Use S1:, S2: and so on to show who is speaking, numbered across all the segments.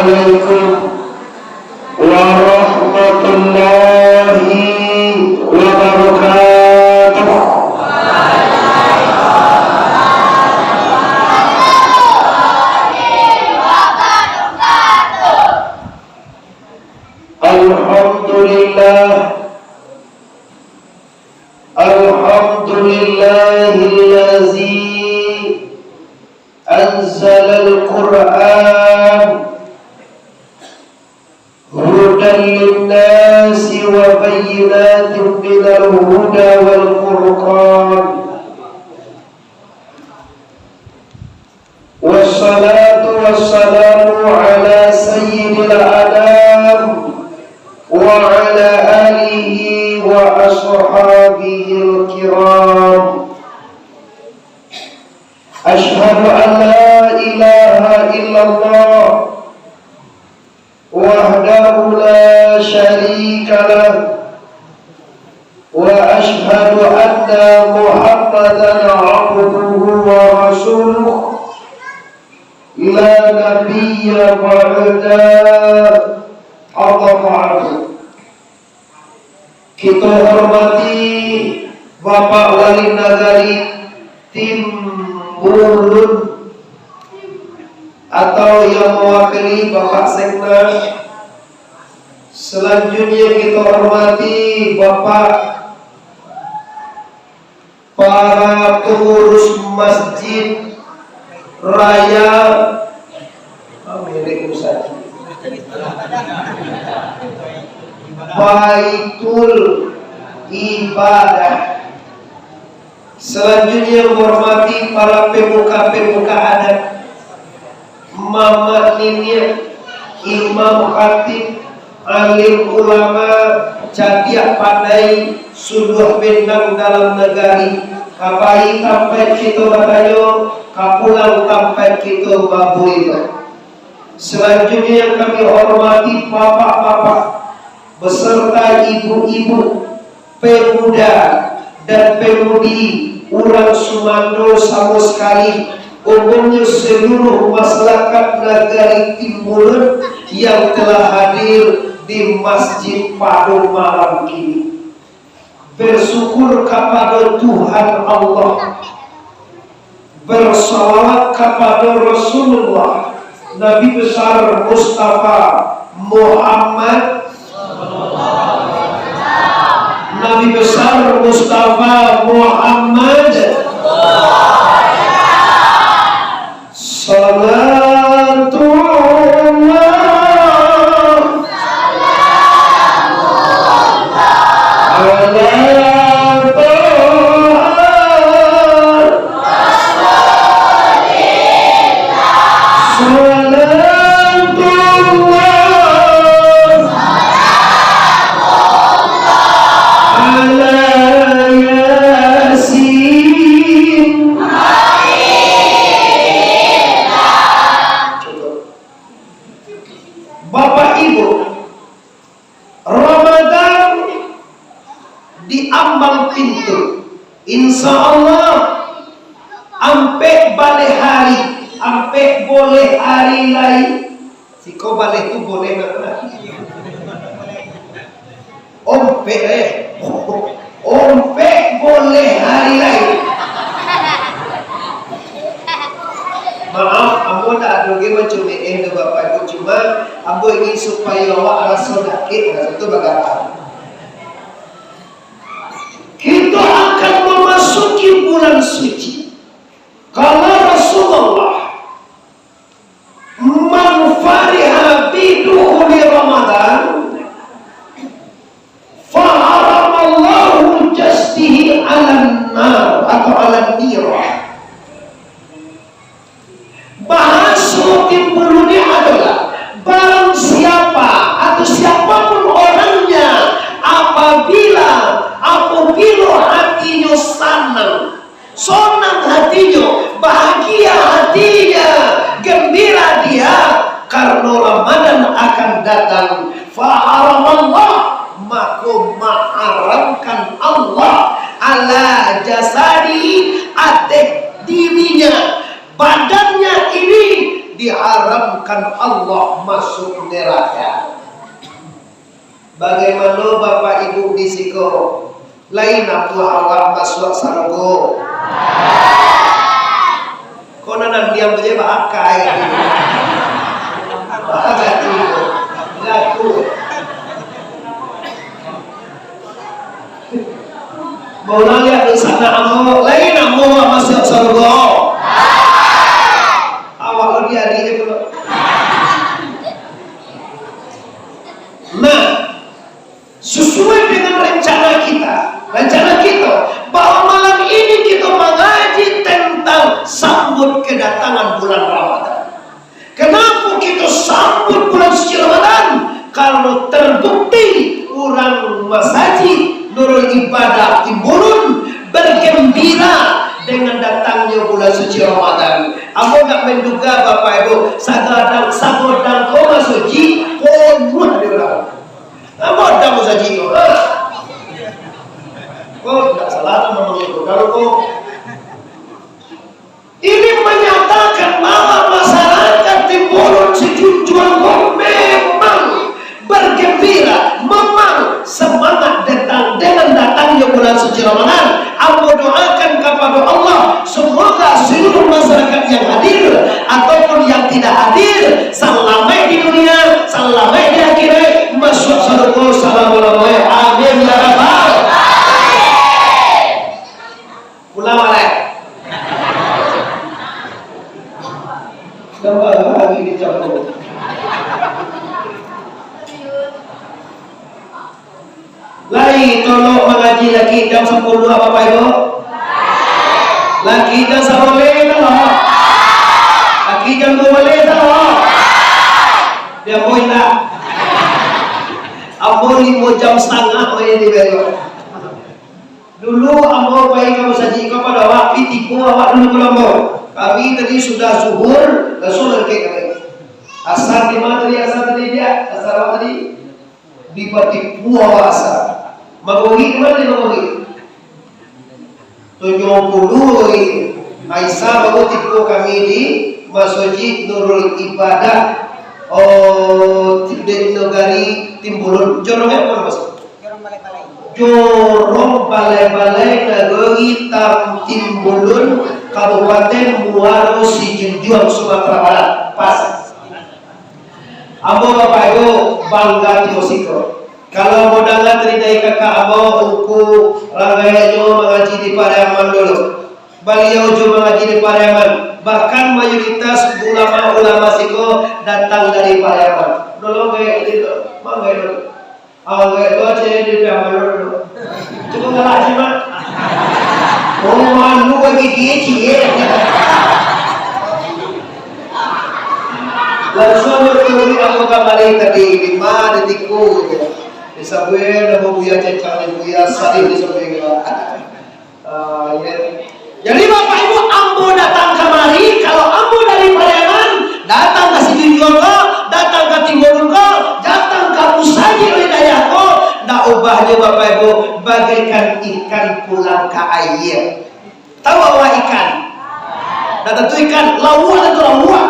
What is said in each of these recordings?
S1: Assalamualaikum warahmatullahi wabarakatuh. Alhamdulillahillazi anzalal Qur'an hudan linnasi wa bayyinatin minal huda wal furqan. Wassalatu wassalamu ala sayyidil anam wa ala alihi wa ashabihil kiram. Ashhadu an la ilaha illallah wahdahu la syarika lah wa ashhadu anna Muhammadan abduhu wa rasuluh la nabiyya ba'da. Allah ba'du. Kita hormati Bapak Wali Nagari Timbulun atau yang mewakili Bapak Sekda. Selanjutnya kita hormati Bapak para pengurus Masjid Raya milik Ustaz Baitul Ibadah. Selanjutnya menghormati para pemuka-pemuka adat, mama ninia, imam khatib, alim ulama, jadiah pandai, suluh bendang dalam negari, kapai tampai kita batayo, kapulang tampai kita babuito. Selanjutnya yang kami hormati bapak-bapak beserta ibu-ibu, pemuda dan pemudi Urang Sumando sama sekali, umumnya seluruh masyarakat Nagari Timbulun yang telah hadir di Masjid pada malam ini. Bersyukur kepada Tuhan Allah, bersalawat kepada Rasulullah Nabi besar Mustafa Muhammad, Nabi besar Mustafa Muhammad, salatullah insya Allah ampe balik hari, ampe boleh hari lain. Si kau balik tu boleh nak? Ompe boleh hari lain. Maaf, ambo tak ada lagi macam ni bapak ibu, cuma ambo ingin supaya awak rasa sakit, rasa tu bagaimana? Kita akan memasuki bulan suci. Kalau Rasulullah man fariha bidukhuli Ramadan fa haramallahu jasdihi 'alan nar atau 'alan nirah. Bahasa Timbulun adalah barang siapa atau siapapun orangnya apabila hatinya senang hatinya, bahagia hatinya, gembira dia karena Ramadan akan datang. Faharamallah, maka mengharamkan Allah ala jasadi atek dirinya, badannya ini diharamkan Allah masuk neraka. Bagaimana Bapak Ibu disiko lain aku awak masuk sargo. Konanan diam aja bakai. Bagai itu laku. Mau lihat di sana amo lain amo masuk surga. Awak lagi hari itu. Nah, sesuai dengan rencana kita bahwa malam ini kita mengaji tentang sambut kedatangan bulan Ramadan. Kenapa kita sambut bulan suci Ramadan? Kalau terbukti orang masjid nurul ibadah timbulun bergembira dengan datangnya bulan suci Ramadan. Aku tak menduga Bapak Ibu sagodang koma suci komun dia orang. Apa dah masjid itu? Kau tidak salah memang itu. Kalau kau ini menyatakan bahwa masyarakat timbulun sejujurnya memang bergembira, memang semangat dengan datangnya bulan suci Ramadan. Aku doakan kepada Allah semoga seluruh masyarakat yang hadir ataupun yang tidak hadir selamat di dunia, selamat di akhirat, masuk surga selama-lamanya. Amin ya rabbal alamin. Pulang balik. Gambar lagi dicampur. Lagi tolong mengaji lagi jam 10 Bapak Ibu. Lagi jam 10 tolong. Lagi jam 2 tolong. Dia poin tak. Ambo 5 jam setengah main di bawah. Dulu ambo baik kamu saji kepada awak tipu awak dulu kelambo. Kami tadi sudah zuhur, langsung lagi kami. Asar di mana tadi asar tadi dia? Asar apa tadi? Di Patipu awak asar. Magohi kemana dia magohi? 70 ini. Aisyah baru tipu kami di Masjid Nurul Ibadah. Di negari Timbulun. Jorongnya apa mas? Jorong balai-balai negeri Timbulun, Kabupaten Muaro Sijunjuang, Sumatera Barat. Pas. Abo Bapak Ibu bangga Timosiko. Kalau modalnya terdiri kakak abo uku rangainya mengaji di Pariaman dulu. Beliau juga mengaji di Pariaman. Bahkan mayoritas ulama-ulama siko datang dari Pariaman. Dulu kayak itu, mang kayak dulu. Kayak itu aja di Pariaman dulu. Cuma ngalah sih mak. Oh manu bagi dia. Langsung bertemu aku kembali tadi 5 detikku. Disabuin nama buya cecang dan buya salih disabuin. Jadi Bapak Ibu ambo datang kemari. Kalau ambo dari Pariaman datang ke Sijunjoko, datang ke Timbulunko, datang ke Musaji Lidayako, ndak ubahnya Bapak Ibu bagaikan ikan pulang ke air. Tahu apa ikan? Dan tentu ikan lawak atau lawak.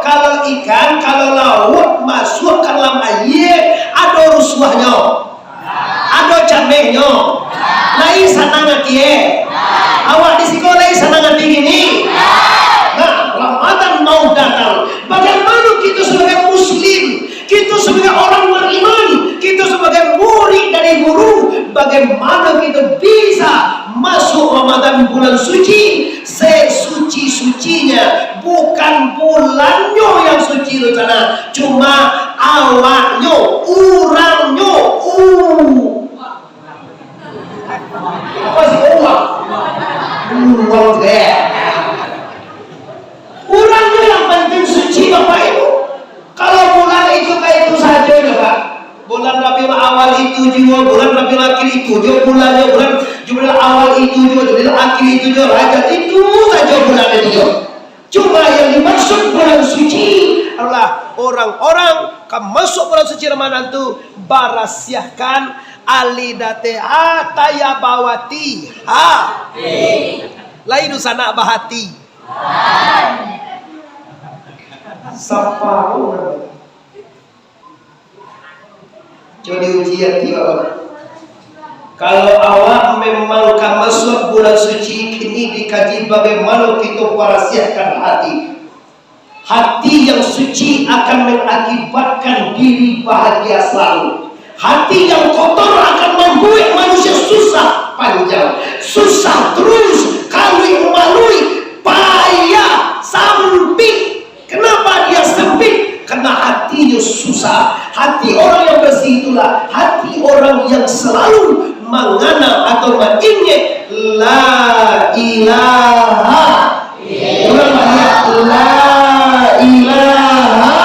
S1: Kalau ikan, kalau laut masuk ke dalam air, ada rusuhnya, ada cabenya, naik sanangan dia. Awak di sekolah sanangan gini. Nah, Ramadan mau datang. Bagaimana kita sebagai Muslim, kita sebagai orang beriman, kita sebagai murid dari guru, bagaimana kita bisa masuk Ramadan bulan suci sesuci-sucinya, bukan bulannya yang suci itu sana, cuma awaknya, orangnya, apa sih uang deh, orangnya yang penting suci Bapak Ibu. Kalau bulan itu kayak itu saja juga. Bulan Rabiul Awal itu juga, bulan Rabiul Akhir itu juga, bulannya bulan Jumadil Awal itu juga, Jumadil Akhir itu juga, Rajab itu saja bulan itu juga. Cuma yang dimaksud bulan suci adalah orang-orang yang masuk bulan suci Ramadan itu barasiahkan alidate hatayabawati ha lain sana bahati Separuh. Jadi ujian tiba. Kalau awak memang masuk bulan suci kini dikaji bagaimana kita merahsiakan hati. Hati yang suci akan mengakibatkan diri bahagia selalu. Hati yang kotor akan membuat manusia susah panjang, susah terus, kalau melalui payah sempit. Kenapa dia sempit? Karena hatinya susah. Hati orang yang bersih itulah hati orang yang selalu mengenal atau mengingat la ilaha illallah. La ilaha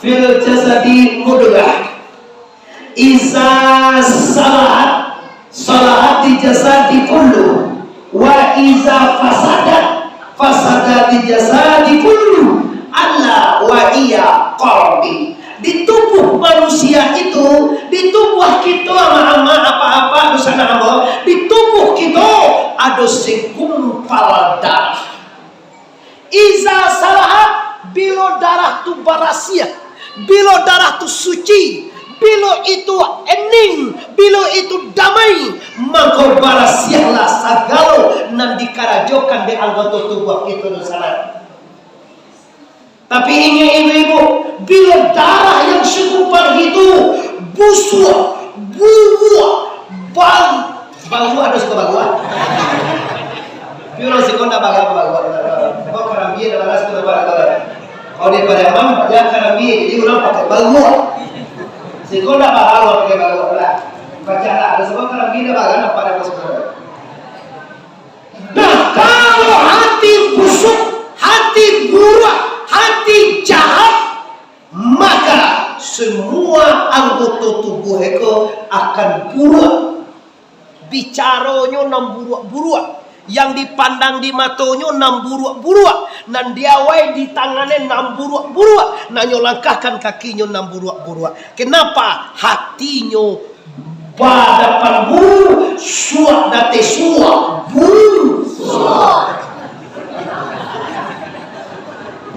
S1: fil jasadi mudghah iza salahat salahati jasadi kullu wa iza fasadat jasadi kullu alla wa iya qalbi. Di tubuh manusia itu, di tubuh kita ama-ama apa-apa dosana Allah, di tubuh kita ada segumpal darah. Iza salahat, bila darah tu barasia, bila darah tu suci, bila itu ening, bila itu damai, maka barasialah segala nan dikarajokan di anggota tubuh kita dosana. Tapi ingat ibu-ibu, bila darah yang segumpal itu busuk, buah, bau ada suka bau. Bila sekonda baga. Kau karambi ada balas kita baga. Kau di pada mam dia karambi, jadi orang pakai bau. Sekonda baga pakai bau lah. Baca lah, ada sebab karambi ada baga apa ada masuk. Nah, kalau hati busuk, hati buruk, hati jahat, maka semua anggota tubuh itu akan buruk. Bicaranya nam buruk-buruk, yang dipandang di matanya nam buruk-buruk, nan diawai di tangannya nam buruk-buruk, nan nyolangkahkan kakinya nam buruk-buruk. Kenapa? Hatinya badapan buruk, suak date suak buruk.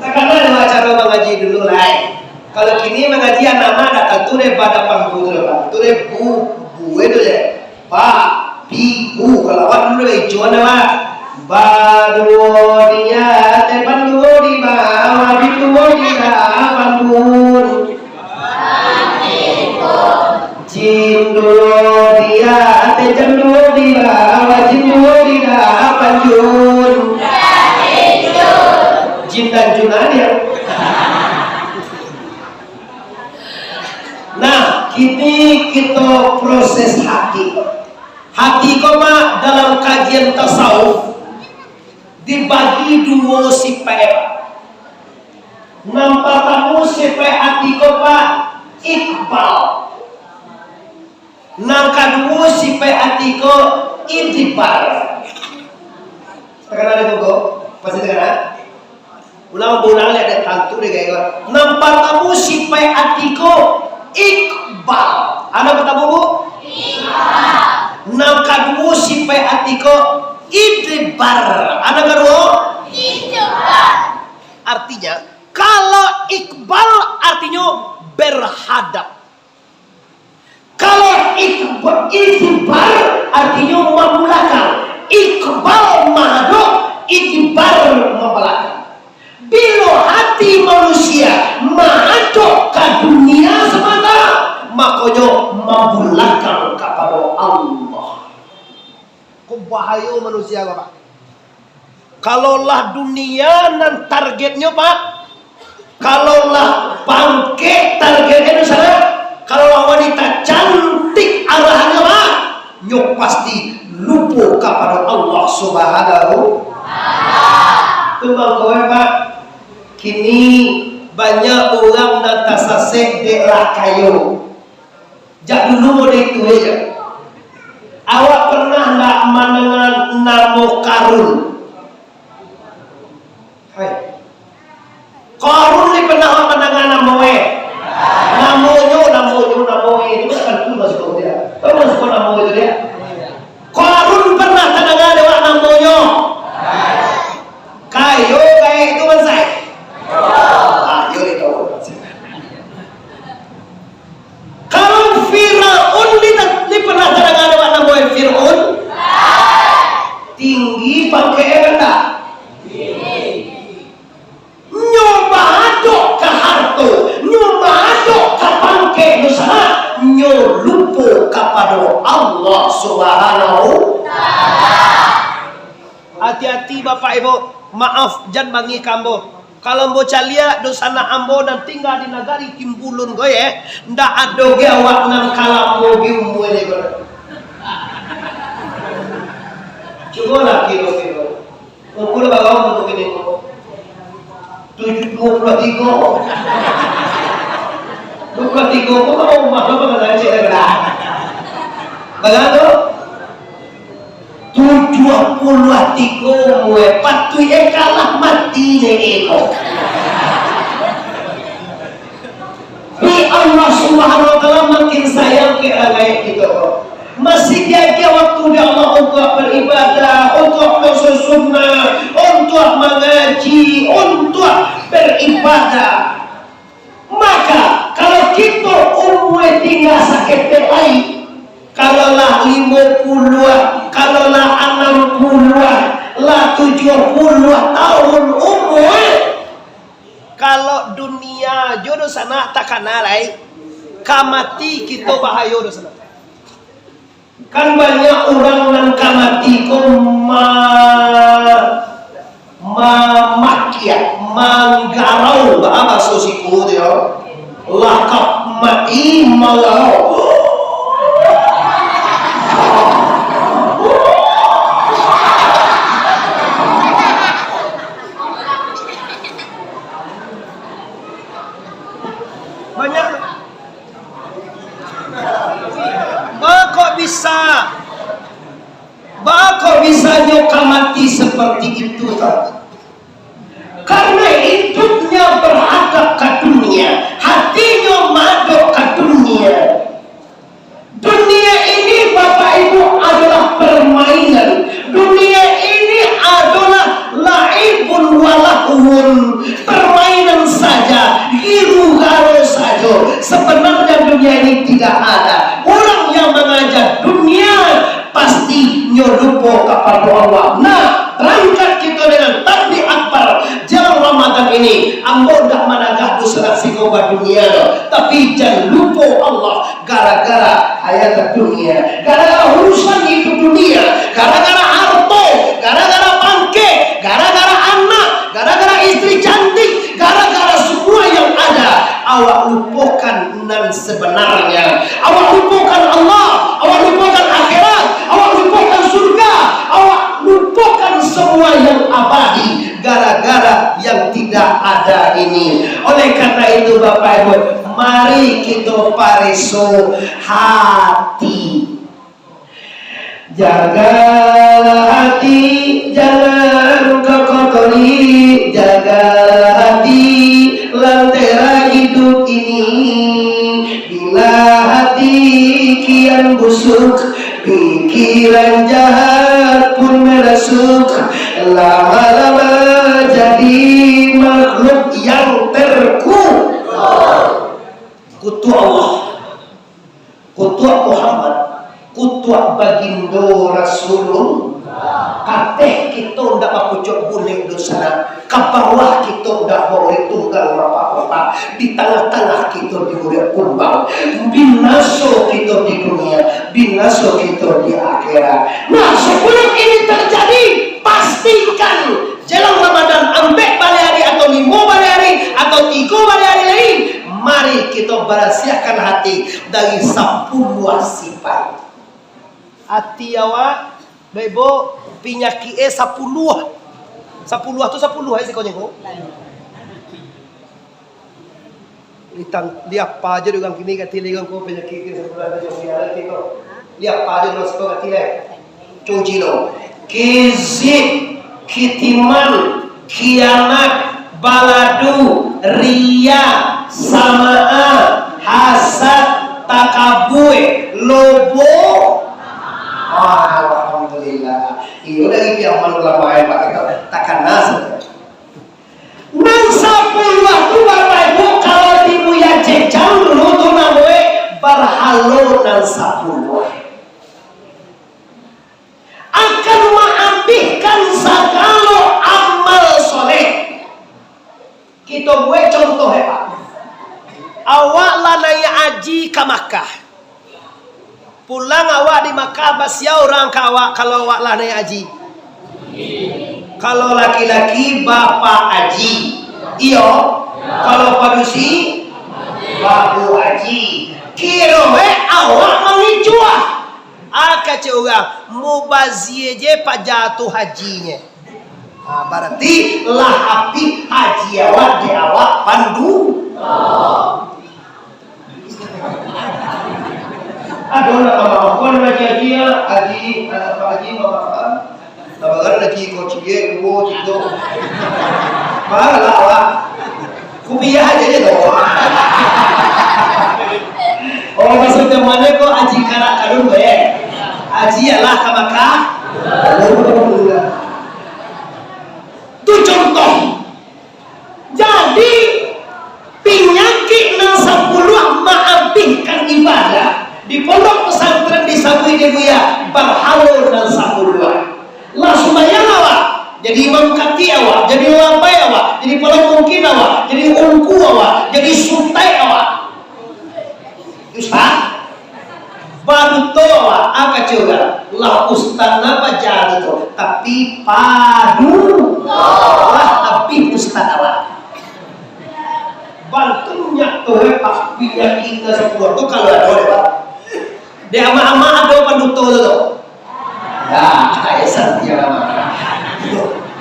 S1: Karena ada cara mengaji dulu lah. Kalau kini mengaji nama datang tu pada panggung lah, tu bu itu je, bu kalau awak dulu hijau nama, baru dia tepan dulu di bawah itu di panggung, jin dulu dia tepan dulu di bawah jin dulu di panggung. Jin dan Junania. Nah, kini kita proses hati. Hati koma dalam kajian tasawuf dibagi dua sifat. Nampak kamu sifat hati koma iqbal. Nampak dua sifat hati ko idbar. Tekan ada kok? Pasti tekan. Ulang-ulang lihat ada tantu deh kayak nampak kamu sifat atiko iqbal. Anda kata bu? Iqbal. Nampak kamu sifat atiko idbar. Anda kata idbar. Artinya kalau iqbal artinya berhadap. Kalau idbar artinya membelakang. Iqbal mahadap, idbar membelakang. Bila hati manusia menghadap ke dunia semata, makanya membelakang kepada Allah. Kok bahaya manusia Bapak? Kalaulah dunia dan targetnya Pak, kalaulah bangkit targetnya di sana, kalaulah wanita cantik arahannya Pak, nyok pasti lupa kepada Allah Subhanahu. Tumbang kowe Pak. Kini banyak orang yang tasasek daerah kayu. Jak dulu mode itu aja. Awak pernah nggak mendengar nama Karun? Hai. Karun ni pernah awak mendengar nama we? Namanya itu kan tu masuk kau dia. Tahu masuk nama itu dia? Karun pernah mendengar nama namanya? Subhanahu.
S2: Hati-hati Bapak Ibu, maaf jan bangi kambo. Kalau mbo calia dosana ambo dan tinggal di nagari Kimbulun goye, ndak ada ge awak nang kalambo ge umune go. Coba lah kilo-kilo. Umur bagaimana untuk ini? 23. 23 kok mau mahal apa kata cik dah. Bagaimana? 73 mue patu kalah mati nego. Bi Allah Subhanahu wa taala makin sayang ke orang kita. Masih dia waktu dia Allah untuk beribadah, untuk bersunnah, untuk mengaji, untuk beribadah. Maka kalau kita umur tinggal sakit lain, kalaulah 50, kalaulah 60, lah 70 tahun umur, kalau dunia jodoh sana tak kenal kamati kita bahaya doh sana. Kan banyak orang yang kamati ko makyat manggarau bahasa sosiku dia lakap mati malau. Banyak. Kok bisa nyoka mati seperti itu tadi? Karena hidupnya berhadap ke dunia, hatinya madok ke dunia. Dunia ini Bapak Ibu adalah permainan. Dunia ini adalah laibun walahun, permainan saja, hiru-hara saja. Sebenarnya dunia ini tidak ada. Orang yang mengajak dunia pasti nyodopo kepada Allah. Nah, berangkat kita dengan takbir akbar jalan Ramadan ini. Ambo dah managah dosa sikoba dunia, tapi jangan lupa Allah. Gara-gara hayat dunia, gara-gara urusan itu dunia, gara-gara harta, gara-gara bangke, gara-gara anak, gara-gara istri cantik, gara-gara semua yang ada, awak lupakan nan sebenarnya. Awak lupakan Allah, awak lupakan akhirat, awak lupakan surga, awak lupakan semua yang abadi gara-gara yang tidak ada ini. Oleh karena itu Bapak Ibu, mari kita pareso hati. Jagalah hati, jangan kau kotori. Jagalah hati, lentera hidup ini. Bila hati kian busuk, pikiran jahat pun merasuk. Lama-lama jadi makhluk yang kutu Allah, kutu Muhammad, kutu bagindo Rasulullah. Kateh kita ndak mapucuk boleh dosa, ke bawah kita ndak boleh tunggal apa-apa, di tengah-tengah kita diberi kumbang, binaso kita di dunia, binaso kita di akhirat. Nah, sebelum ini terjadi, pastikan jelang Ramadan ambek balai hari atau 5 balai hari atau 3 balai hari lain, mari kita berasiakan hati dari 10 sifat. Hati awak Bebo pinyaki 10. 10 tu 10 sih kau nyengko. Lihat apa aja dengan kini kati legang kau penyakit ke 10 aja siara tiko. Lihat apa aja dengan sekolah kati le. Cuci lo. Kizib, kitiman, kiamat, baladu, ria, samaa, hasad, takabui, lobo. Alhamdulillah. Iyo dari pihak ulama Pak kita takkan nasi. Nang 10 waktu Bapak Ibu kalau timu ya jejang dulu tuh namanya berhalo nang 10 akan mengambilkan segala amal soleh. Kita gue contoh Pak. Awak lanaya aji ke Makkah.
S1: Pulang awak di Makkah siapa orang kawak kalau awak lah naik haji? Kalau laki-laki bapak haji. Iyo. Kalau padusi babu haji. Kira awak mengicuah. Kata orang mubazir je pak jatuh hajinya. Berarti lah api haji awak di awak pandu. Aduh nak mama kon lagi haji mama kan lagi kocik gua gitu. Malah awak kubiah aja je doh. Oh maksudnya mana kok haji karak karun be? Haji lah ke Makkah. Itu contoh. Jadi penyakit nang 10 maafkan ibadah di pondok pesantren di Sabui de Buya berhaul nang 10 lah sembahyang awak jadi imam kati awak jadi labai awak jadi paling mungkin awak jadi ungku awak jadi suntai awak ustaz baru to awak apa coba lah ustaz apa jadi to tapi padu lah tapi ustaz awak bantunya tuh pas pindah kita sepuluh tuh kalau ada lewat dia ama-ama ada pandu tuh ya kayak santia mama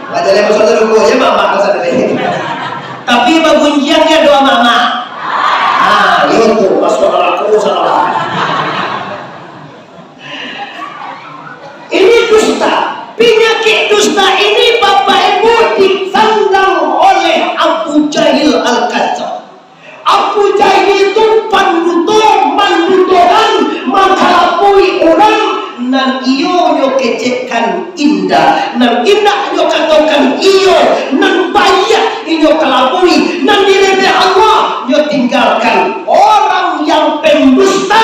S1: ada yang masuk dulu ya mama kasar deh tapi bagunjiannya doa mama itu masuk aku salah ini dusta penyakit dusta ini bapak ibu ditandang oleh Abu Jahil Al-Qazzab. Abu Jahil itu mandutoran makalapui orang nan iyo yo kecekan indah nan indah yo katokan iyo nan bayak iyo kalapui nan direbe Allah yo tinggalkan orang yang pendusta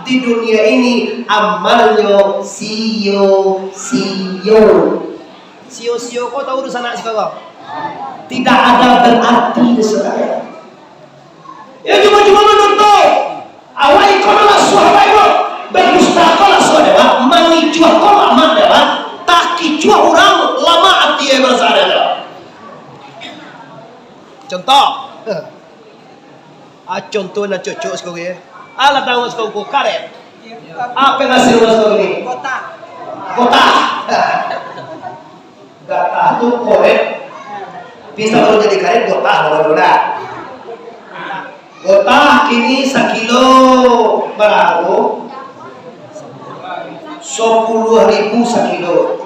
S1: di dunia ini amalnya sio kau tahu urusan anak sekarang tidak ada berarti di saya ya cuma menuntut awal ikonalah suara bermustakolah saudara mengicuah kolah mandala tak kicuah orang lama hati bersara contoh contoh nak cocok sekarang ya ala tahu sekarang karet apa yang hasil sekarang ini kota gata tu korek bisa kalau jadi karet kota mudah-mudahan kota kini 1 kilo berapa 10.000 sekilo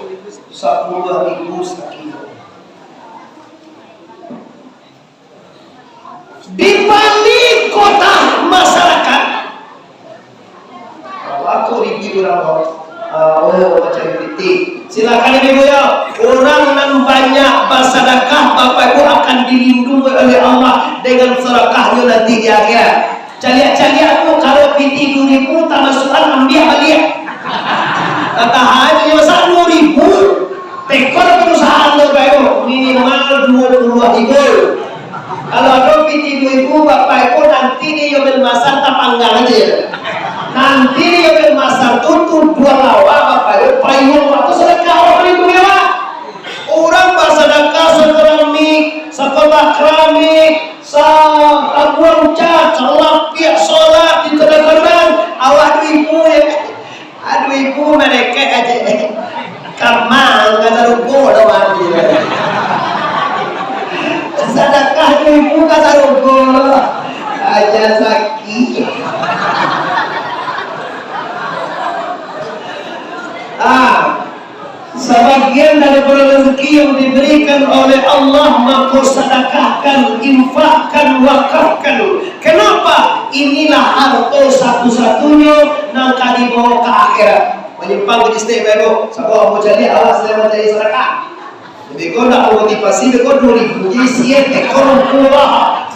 S1: 10.000 sekilo di balik kota masyarakat aku review orang macam itu silakan ibu ya orang yang banyak bersedekah bapak ibu akan dilindungi oleh Allah dengan sedekahnya nanti di akhirat caliak-caliak aku kalau piti 2.000 tak masukan ambil balik kata haji masa 2.000 tekor perusahaan lo bayo minimal 22.000 kalau ada piti 2.000 bapak ibu nanti di Yobel Masar tak panggang aja nanti di Yobel Masar tutup 2 lawa bapak ibu payung waktu sedekah orang itu ya orang bersedekah sekeramik sekolah keramik abuang cat salat pihak sholat di tengah-tengah awak 2.000 ya aduh ibu mereka aja kamar kata rugo doang sedekah ibu kata rugo aja sakit sebagian daripada rezeki yang diberikan oleh Allah maka sedekahkan, infakkan, wakafkan. Kenapa? Inilah harta satu-satunya yang akan dibawa ke akhirat. Menyimpang ke istimewa sebab mau jadi awas saya menjadi sedekah. Jadi kau nak motivasi kau 2.000 jadi siap ekonomi kuah.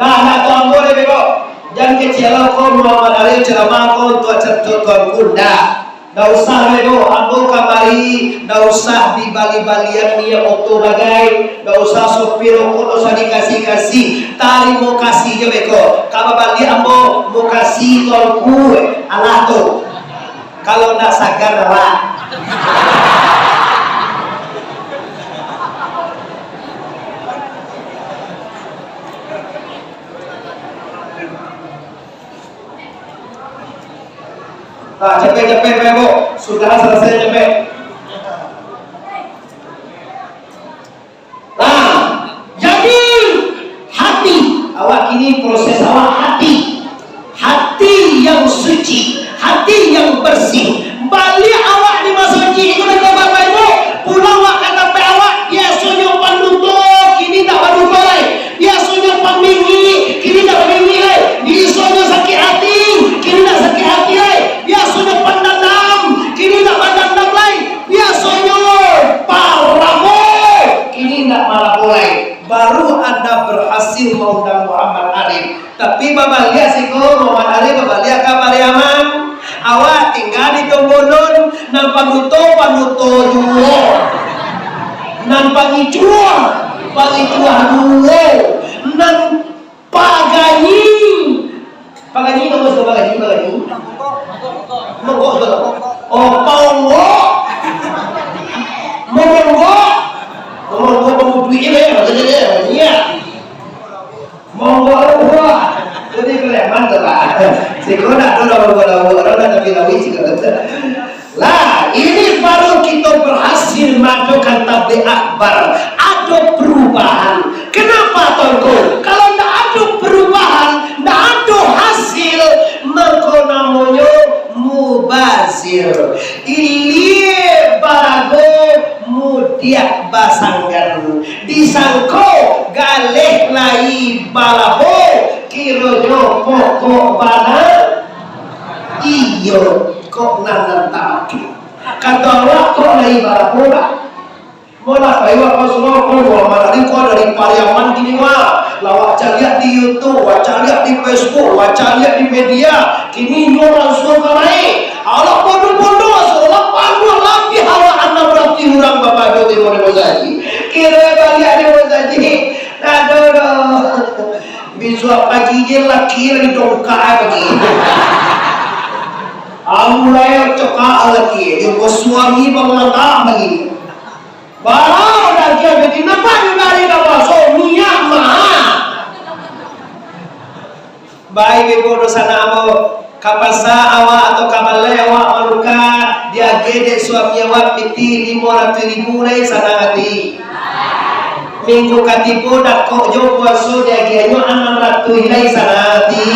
S1: Nah tuan boleh kau jangan kecil kau Muhammad Ali ceramah kau untuk tuan kunda. Nggak usah lego, ambo kamari, nggak usah di bali-balian dia oto bagai, nggak usah sopir kok, nggak usah dikasih-kasih, tari mau kasih aja beko, kalau bali ambo mau kasih tolku, alah tuh, kalau nggak sagar lah. Nah, cepet-cepet bebo, sudah selesai cepet. Nah, jadi hati awak ini proses awak hati yang suci, hati yang bersih. Balik awak di masa suci itu dengan bapak ibu, pulang awak kata awak biasanya panuto, kini tak panuto lagi. Biasanya pamingi, kini tak pamingi lagi. Biasanya sakit hati, kini tak sakit hati lagi. Biasanya pandendam, kini tak pandendam lagi. Biasanya paramo, kini tak malah mulai. Baru anda berhasil mengundang Muhammad Arif. Tapi bapak lihat sih kok Muhammad Arif, bapak lihat kabar aman. Awak tinggal di Tobolon, nan panuto dulu, nan pangicua dulu, nan pagani kamu suka pagani, monggo, oh ponggo, monggo duitnya ya, monggo jadi keleman lah. Sekolah tapi lah ini baru kita berhasil melakukan tabligh akbar. Ada perubahan. Kenapa tolko? Kalau tidak ada perubahan, tidak ada hasil, maka namanya mubazir. Ilie barago mudiak basanggan. Disangko galeh lai balabo kirojo pokok bana iyo kok nanan taki kata Allah kok lai balabo mola kaiwa pasno ko dari ko dari Pariaman gini mah lawak cariak di YouTube, cariak di Facebook, cariak di media kini nyo langsung kamai Allah bodoh-bodoh seolah pandu lagi hawa anak berarti orang bapak do di mana mozaji kira balik ada mozaji aduh bisa pagi je laki di dongkak pagi amulai cekak lagi yang suami bangunan lagi baru dah dia begini apa dari apa suaminya mah baik ibu dosana amo kapasa awak atau kabale awak maluka dia gede suami awak piti 500.000 nai sana hati minggu katipu dak kok jo puasa dia gianyo 600 nai sana hati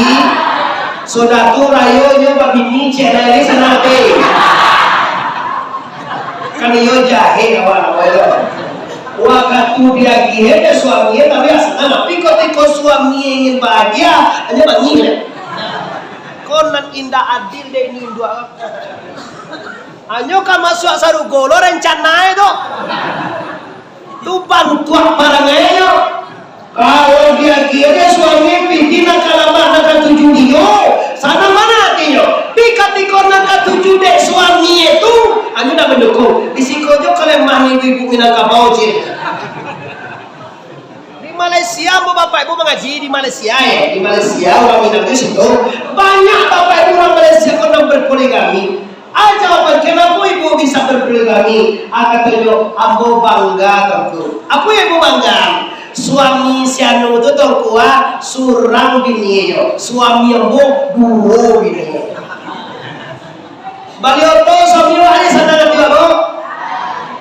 S1: sudah tu rayo nyo babini cenai sana hati kan yo jahe awak waktu dia gihe suaminya tapi asal tapi ketika suami ingin bahagia hanya bangil konan indah adil deh ini dua hanya kan masuk saru golo rencana itu tu bantuan barangnya kalau dia gihe suami pinti nak kalama nak 7 dia sana mana hatinya ketika nak 7 dek suami itu hanya dah mendukung disikojo kalian mani ibu minat kabau je di Malaysia bu bapak ibu mengaji di Malaysia ya di Malaysia orang minat di situ banyak bapak ibu orang Malaysia yang berpoligami aja apa kenapa ibu bisa berpoligami katanya ambo bangga tentu apa ibu bangga suami si anu itu terkuat surang bini yo suami yang dua bini balioto suami wali sana ngerti apa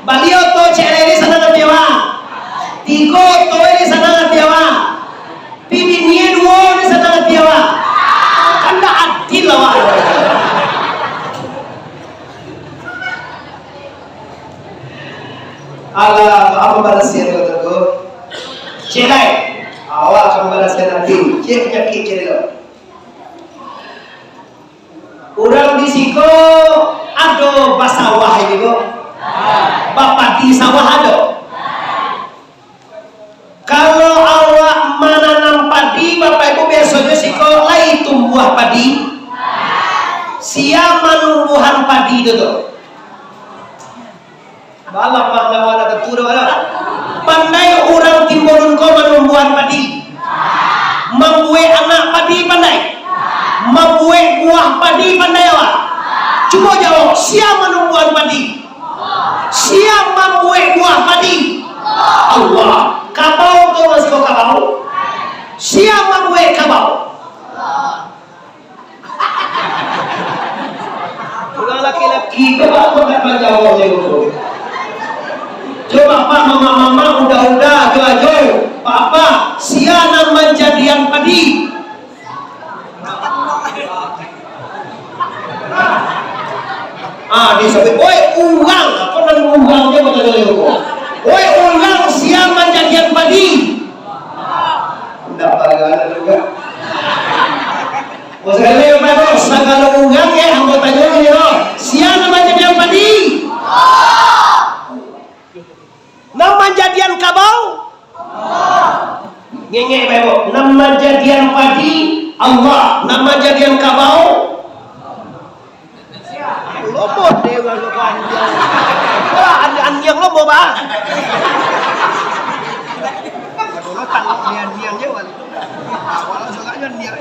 S1: balioto cewek ini sana ngerti apa tiko to ini sana ngerti apa bini dua ini sana ngerti apa anda adil lah Allah apa balasnya kataku cewek awak akan balasnya nanti cek nyakit cewek orang di siko ada basawah ini kok bapak di sawah ada kalau awak menanam padi bapak ibu biasanya siko lai tumbuh padi siapa
S2: menumbuhan padi itu tuh. Balap pahlawan ada tuh ada. Pandai orang timurun kau menumbuhan padi. Membuat anak padi pandai. Membuat buah padi pandai awak. Coba jawab, siapa menumbuhan padi? Siapa membuat buah padi? Allah. Kabau tu masih kau kabau? Siapa membuat kabau? Orang laki-laki kau tak menjawab itu. Coba pak, mama udah jauh. Papa, siapa menjadian padi? Disebut, oi uang, apa nama uangnya betul itu? Oi uang siapa menjadian padi? Dapat gak juga. Maksudnya apa? Segala uang ya, anggotanya ini loh. Siapa menjadian padi? Nama jadian kabau? Ngenge bebo. Nama jadian padi Allah. Nama jadian kabau? Lobo dewa lo anjang. Anjang lobo ba? Kalau tangkap nian je wal. Awal sokanya nian.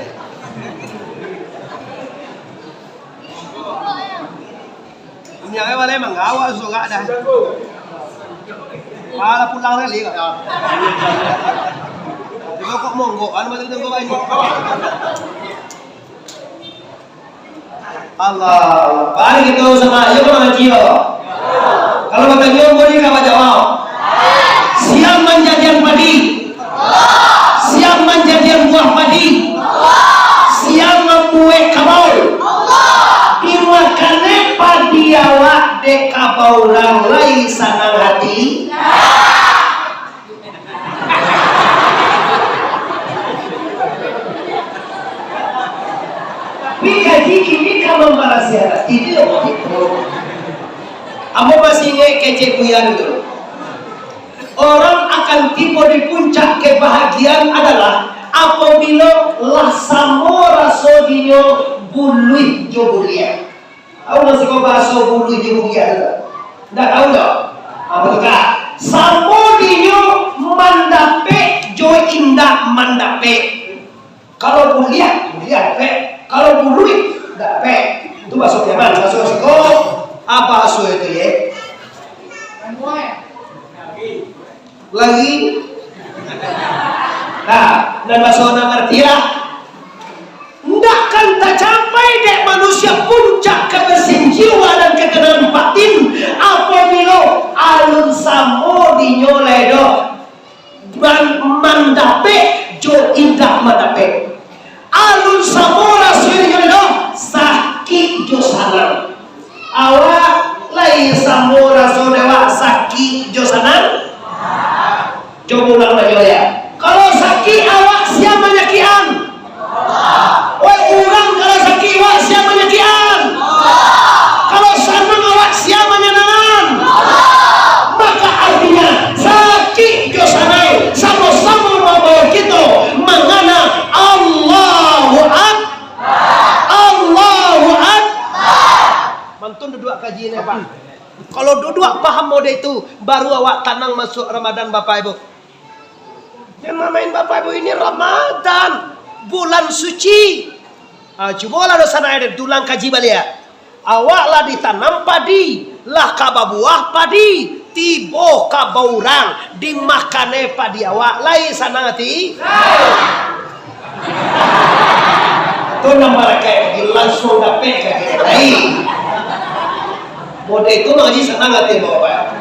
S2: Nian wal emang awal sok dah. Pala pulang kali kak. Juga kok monggo, anu macam tu kau ini. Allah, mari kita sama ayo mengaji yo. Kalau bertanya boleh kau jawab. Siap menjadian padi. Siap menjadian buah padi. Siap membuat kabau. Dimakannya padi awak dek kabau orang lain sanang hati. Kini kamu membalas ya, itu loh. Amo masih ingat kece buyan itu. Orang akan tiba di puncak kebahagiaan adalah apabila lasamora sodinyo bului jobulia. Tahu nasi kau bahasa bului jobulia? Tidak tahu tak? Apa tu kak? Samodinyo mandape jo indah mandape. Kalau bulia pe. Kalau bului tidak pe. Itu bahasa Yaman, bahasa Siko. Apa bahasa itu ya? Lagi. Nah, dan bahasa ngerti ya? Tidak kan tercapai dek manusia puncak kebersihan jiwa dan ketenangan batin apabila alun samo dinyoledo mandape jo indah mandape. Alun samora suri do sakit jo sanan. Awak lain samora sodewa sakit jo sanan. Coba ulang lagi ya. Kalau sakit awak siapa menyakian? Woi orang kalau sakit awak siapa menyakian? Kalau sanang awak siapa menyenangan? Maka artinya sakit jo sanan sama-sama membawa kita mengana Allahu Akbar. Mantun duduk kajian ya Pak. Kalau duduk paham mode itu baru awak tanang masuk Ramadan Bapak Ibu. Yang namain Bapak Ibu ini Ramadan, bulan suci. Coba lah sana ada tulang kaji balik ya. Awak lah ditanam padi, lah kaba buah padi, tibo kaba orang dimakane padi awak lain sana ngati. Itu nama kayak langsung dapet kayak lain. Mode itu ngaji sana ngati bapak.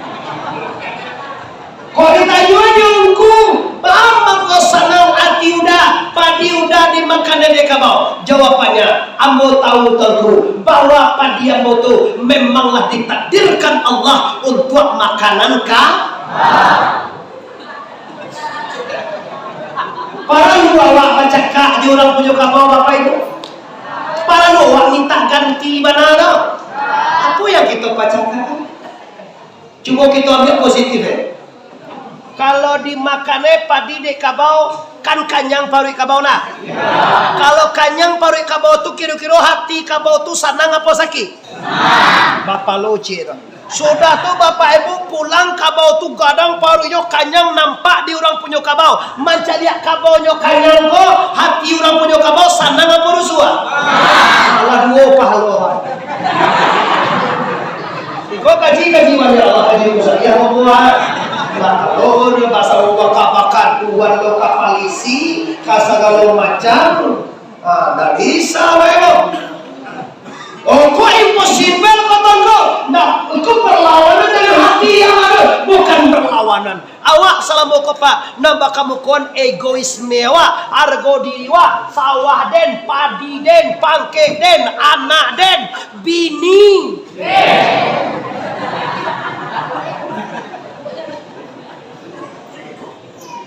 S2: Kau ditanya jongku, lama kau senang hati udah, padi udah dimakan dari kabau. Jawabannya, ambo tahu tentu bahwa padi ambo tu memanglah ditakdirkan Allah untuk makanan kah? Para lu awak baca kak di orang punya kabau bapak itu. Para lu awak minta ganti mana? Apa yang kita bacakan? Coba kita ambil positif ya. Kalau dimakannya padi di kabau
S1: Kan kanyang parui kabau na. Kalau kanyang parui kabau tu kira-kira hati kabau tu senang apa sakit? Bapak loci tu. Sudah tu bapak ibu pulang kabau tu gadang parunya kanyang nampak di orang punya kabau. Macam lihat kabaunya kanyang ko, hati orang punya kabau senang apa rusua? Allah dua pahlawan. Kau kaji mana Allah kaji besar ya Allah. Kalau dia bahasa bakar tuan lo kapalisi kasagalo macam, dah bisa wego. Oh, kau impossible kau. Nah, kau perlawanan dengan hati yang ada, bukan perlawanan. Awak salamu kopa, nambah kamu kon egoisme wa, argo diriwa, sawah den, padi den, pangke den, anak den, bini.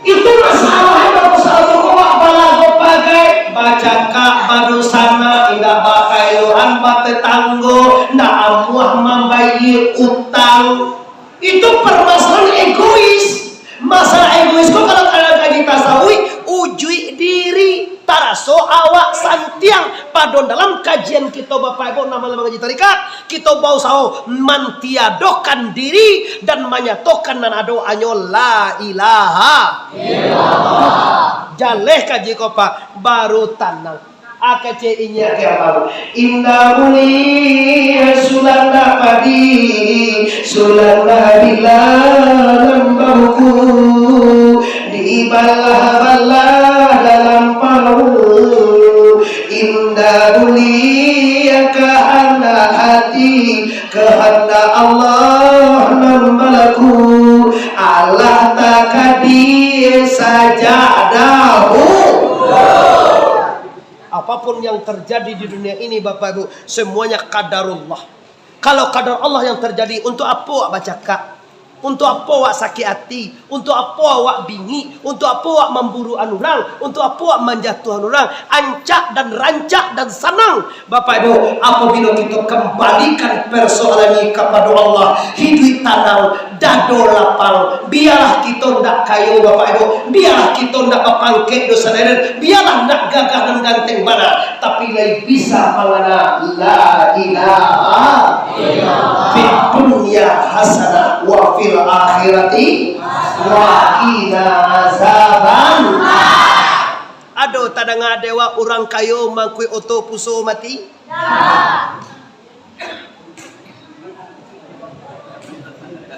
S1: Itu masalah yang selalu kau balago pakai baca kak baru sana tidak pakai lohan bate tanggo nak amuah membayar utang. Itu permasalahan egois. Masalah egois kok kalau kalian kita sahui ujui diri taraso awak santiang padon dalam kajian kita Bapak Ibu nama-nama ngaji tarikat kita bau saho mantiadokan diri dan menyatakan nanado anyo la ilaha illallah. Jaleh kaji kopa baru tanang akace inya keamaru indah muli sulanda padi sulanda bilang bauku dibalah-balah dalam palu indah muli kehendak hati kehendak Allah nambalaku Allah takdir sajadahu. Apapun yang terjadi di dunia ini Bapak Ibu semuanya qadarullah. Kalau qadar Allah yang terjadi untuk apa baca kak? Untuk apa awak sakit hati? Untuk apa awak bingi? Untuk apa awak memburu orang? Untuk apa awak menjatuhkan orang? Ancak dan rancak dan senang. Bapak Ibu, apabila kita kembalikan persoalan ini kepada Allah, hidup tenang, dado lapang, biarlah kita tidak kayu Bapak Ibu, biarlah kita tidak berpangkit dosa lain, biarlah tidak gagah dan ganteng mana, tapi lebih bisa mengana la ilaha illallah fid dunya hasanah wa fil akhirati wa qina azaban. Aduh tadang adewa orang kayo mangkui oto puso mati.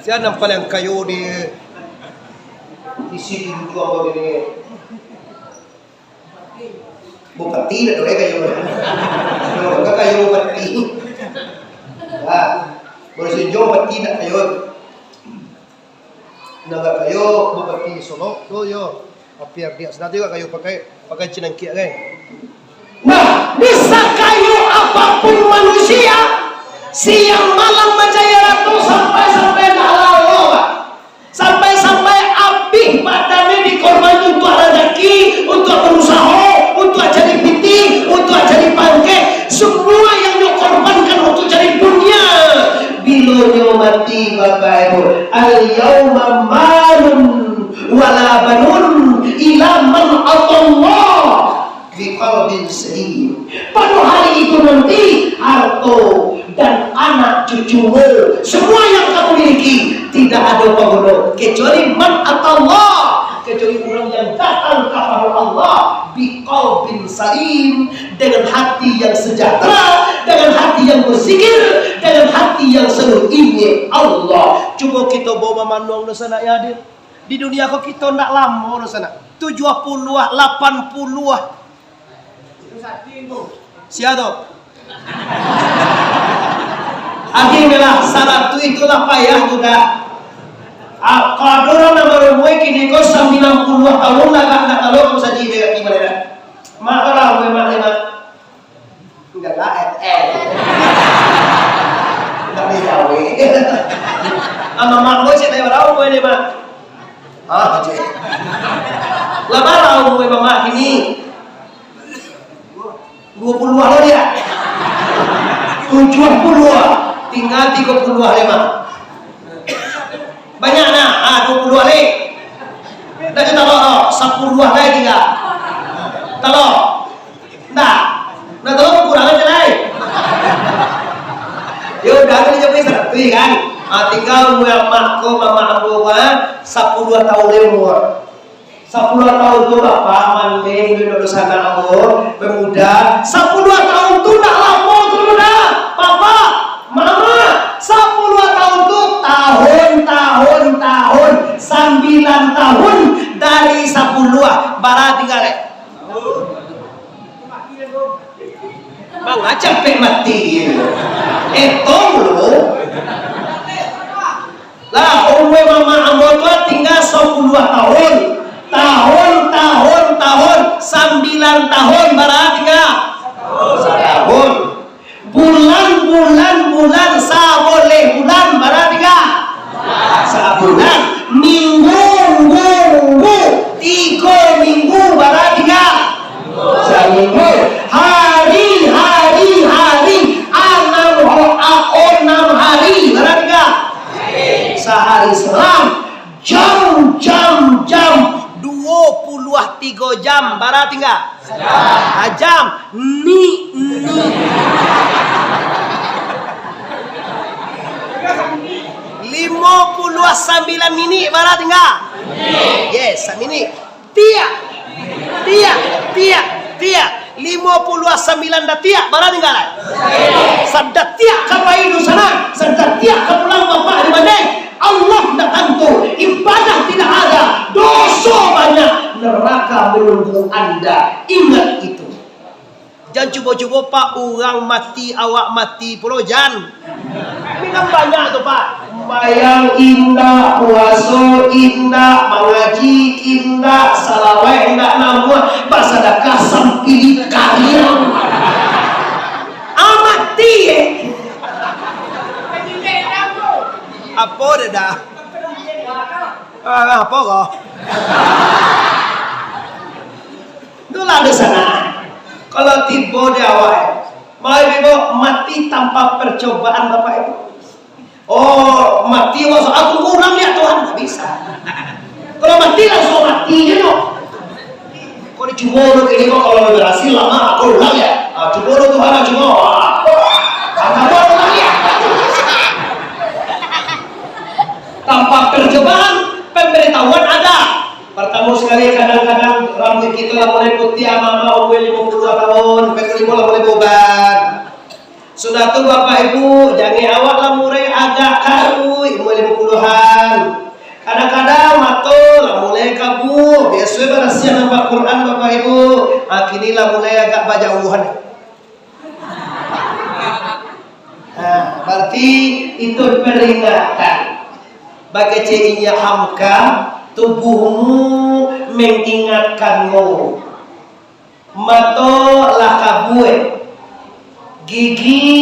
S1: Siapa nampak yang kayo di sini juga begini. Bupati dah doa kayo. Kalau kayo bupati. Ah, boleh sejauh bupati nak kayo. Naga kayo bupati Solo, do yo. Apiar dia sedang juga kayo pakai cinangkia kan. Nah, bisa kayu apapun manusia, siang malam menjaya ratu sampai halal, sampai abih badannya dikorban untuk rezeki, untuk berusaha, untuk jadi piti, untuk jadi pangke, semua yang dikorbankan untuk cari dunia. Bilonya mati Bapak Ibu, al-yawma malun wala banun ila man Allah biqalbin salim. Pada hari itu nanti harta dan anak cucumu semua yang kamu miliki tidak ada penghulu kecuali man Allah, kecuali orang yang datang kepada Allah biqalbin salim, dengan hati yang sejahtera, dengan hati yang berzikir, dengan hati yang selalu ingat Allah. Coba kita bawa manuang sana ya hadir. Di dunia kok kita ndak lama di sana. 70-ah, 80-ah. Siapa? Akhirnya syarat itulah payah juga. Kadang nama rumah kini kau 90 tahun nak kalau kau saja dia gimana? Maklah memang enggak lah enggak dijawe. Ama mak kau sih tahu orang ni mak. Aje. Lebaran umur mama ini 20 lo dia. 70 tinggal 35. Banyak nah, 20 hari. Dan kita tahu 10 10 lagi tinggal. Telur. Nah telur kurang aja lah. Ya udah kan jadi satu kan. Tinggal makku mama aku 10 tahun umur. 10 tahun tu bapak manding di sana aku pemuda. 10 tahun tu nak lama tu dah. Papa, mama, 10 tahun tu tahun 9 tahun dari 10 barat tinggal. Bang capek mati. Etong lu. Lah umwe mama ambo tu tinggal 10 tahun. Tahun 9 tahun barat tinggal. Setahun. Bulan saboleh bulan barat tinggal. Sebulan. Minggu 3 minggu barat tinggal. Seminggu. Hari 6 hari barat tinggal. Sehari selam. Jam 23 jam barat tinggal. Jam ni 59 minit barat tinggal. Yes, minit. Tiap 59 dah tiap barat tinggal. Sadat tiap kapai di sana, sadat tiap kapulang bapak di mana? Allah nak tentu, ibadah tidak ada, dosa banyak, neraka menunggu Anda. Ingat itu. Jangan cuba-cuba pak orang mati, awak mati pula jangan. Ini kan banyak tu pak. Bayang indah, puasa indah, mengaji indah, salawat indah, namun bersedekah sampai kalian. Amati apa dah? Apa kok? Itulah di sana. Kalau tiba di awal, mau ibu mati tanpa percobaan bapak ibu. Oh mati wasok aku kurang ya Tuhan, nggak bisa. Kalau mati langsung mati je no. Kau dicumur ini kok kalau berhasil lama aku ulang ya. Cumur Tuhan cumur. Apa ulang ya? Tanpa percobaan, pemberitahuan ada. Pertama sekali kadang-kadang rambut kita lah mulai putih, mama umur 50 tahun, pengen lah mulai beban. Sudah tu bapak ibu, jangan awak lah mulai agak karu, umur 50-an. Kadang-kadang mata lah mulai kabur, biasa berhasil nampak Quran bapak ibu. Kini lah mulai agak berjauhan. Berarti itu peringatan. Bagi cirinya hamka, tubuhmu mengingatkanmu. Mata lah kabue, gigi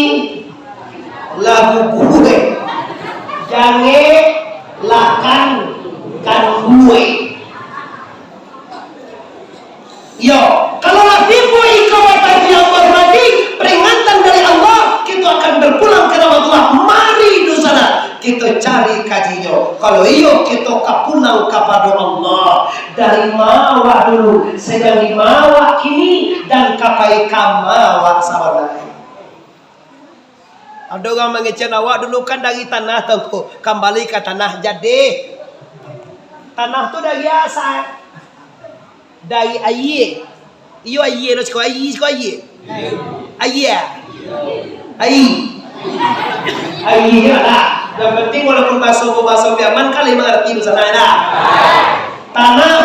S1: lah gugue, jange lakan kan gue. Yo, kalau hatimu ikut tadi yang berarti peringatan dari Allah, kita akan berpulang ke rahmat Allah. Mari di sana kita cari kajinya. Kalau iyo kita kapulang kepada Allah. Dari mawak dulu, sedang di mawak kini dan kapai kamawak sahabat. Ada orang mengecen awak dulu kan dari tanah tu, kembali ke tanah jadi. Tanah tu dari asal. Dari air. Iyo air lo sekolah air. Air lah. Yang penting walaupun bahasa Biaman kali mengerti di sana ada. Tanah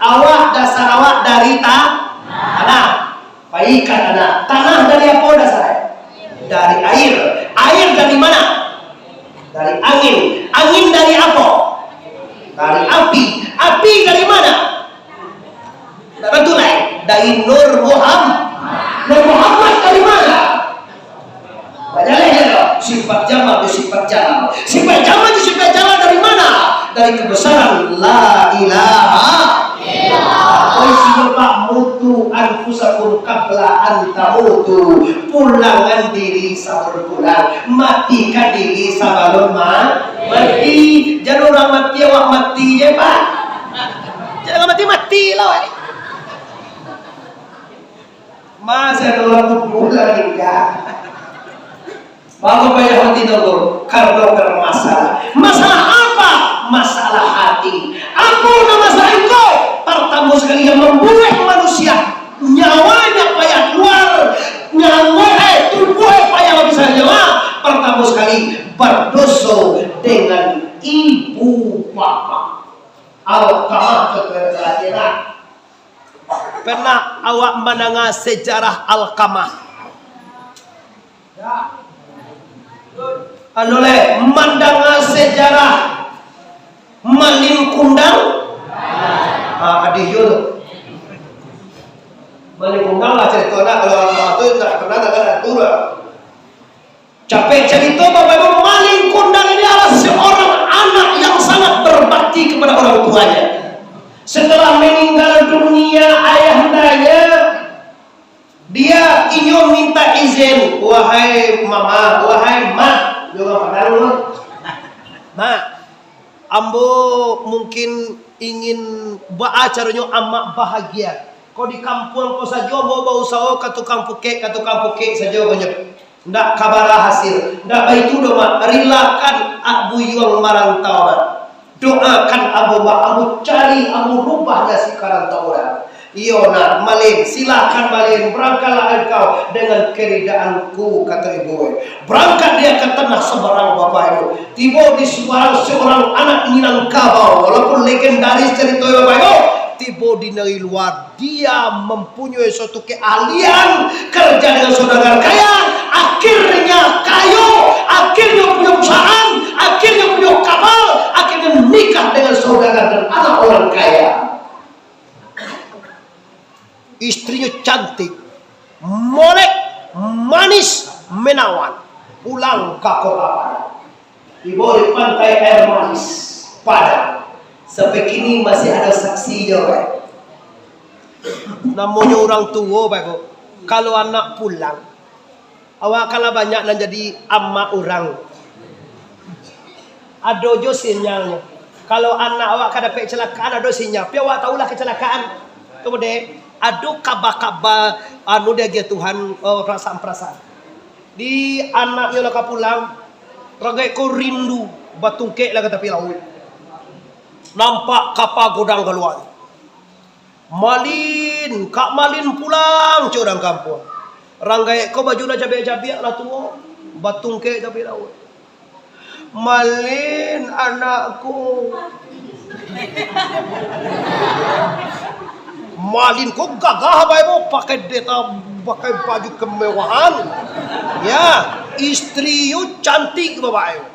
S1: awak, dasar awak dari tanah. Baikkan tanah. Tanah dari apa dasar? Dari air. Air dari mana? Dari angin. Angin dari apa? Dari api. Api dari mana? Betul lah. Dari Nur Muhammad. Nur Muhammad dari mana? Banyak sifat jamal di sifat jalal. Sifat jamal di sifat jalal dari mana? Dari kebesaran la ilaha illallah. Oi siapa mutu anfusakum qabla an tamutu. Pulangan diri sabun pulang, matikan diri sabun mati. Jangan orang mati awak mati je pak. Jangan mati.
S2: mati lah.
S1: Masa dalam bulan hingga Bapak banyak hati dulu karena bermasalah. Masalah apa? Masalah hati. Apa masalah itu? Pertama sekali yang membuat manusia nyawanya payah keluar, tubuhnya payah bisa nyawa. Pertama sekali berdosa dengan ibu bapa. Al-Qamah keterlaluan.
S2: Pernah awak mendengar sejarah Al-Qamah?
S1: Anole mendengar sejarah Malin Kundang? Adik yul. Malin Kundang lah cerita nak kalau orang itu tak pernah tak ada turun. Capek cerita Bapak Ibu, Malin Kundang ini adalah seorang anak yang sangat berbakti kepada orang tuanya. Setelah meninggal dunia ayahandanya, dia ingin minta izin, wahai mama, wahai mak, juga padahal
S2: Mak, ambo mungkin ingin baacaranya amak bahagia. Kau di kampung kau saja mau bau sawo katukang pukek saja banyak. Ndak kabar hasil. Ndak baik itu mak. Rilakan abu yang marantau mak. Doakan abu mak, abu cari, abu rubah nasi karantau orang. Iyo nak malin, silakan malin, berangkatlah engkau dengan keridaanku, kata ibu. Berangkat dia ke tanah seberang Bapak Ibu. Tiba di seorang anak Minang Kabau, walaupun legendaris cerita Bapak Ibu. Tiba di negeri luar, dia mempunyai suatu keahlian kerja dengan saudagar kaya. Akhirnya kayu, akhirnya punya perusahaan, akhirnya punya kapal, akhirnya nikah dengan saudagar dan anak orang kaya. Istrinya cantik, molek, manis, menawan. Pulang ke kota Padang. Di bawah pantai air manis Padang. Sampai kini masih ada saksinya, Pak. Namanya orang tua, Pak. Kalau anak pulang, awak kalah banyak dan jadi ama orang. Ada jo sinyalnya. Kalau anak awak kada dapat kecelakaan, ada sinyal. Tapi awak tahulah kecelakaan. Kemudian aduh kabar-kabar anu dia Tuhan, perasaan-perasaan di anaknya lah pulang ragai ko rindu batungke lah kata pilau nampak kapal godang keluar malin kak malin pulang curang kampung ragai ko baju lah cabai-cabai lah tua batungke tapi pilau malin anakku malin kok gagah Bapak Ibu pakai data pakai baju kemewahan ya istri you cantik Bapak Ibu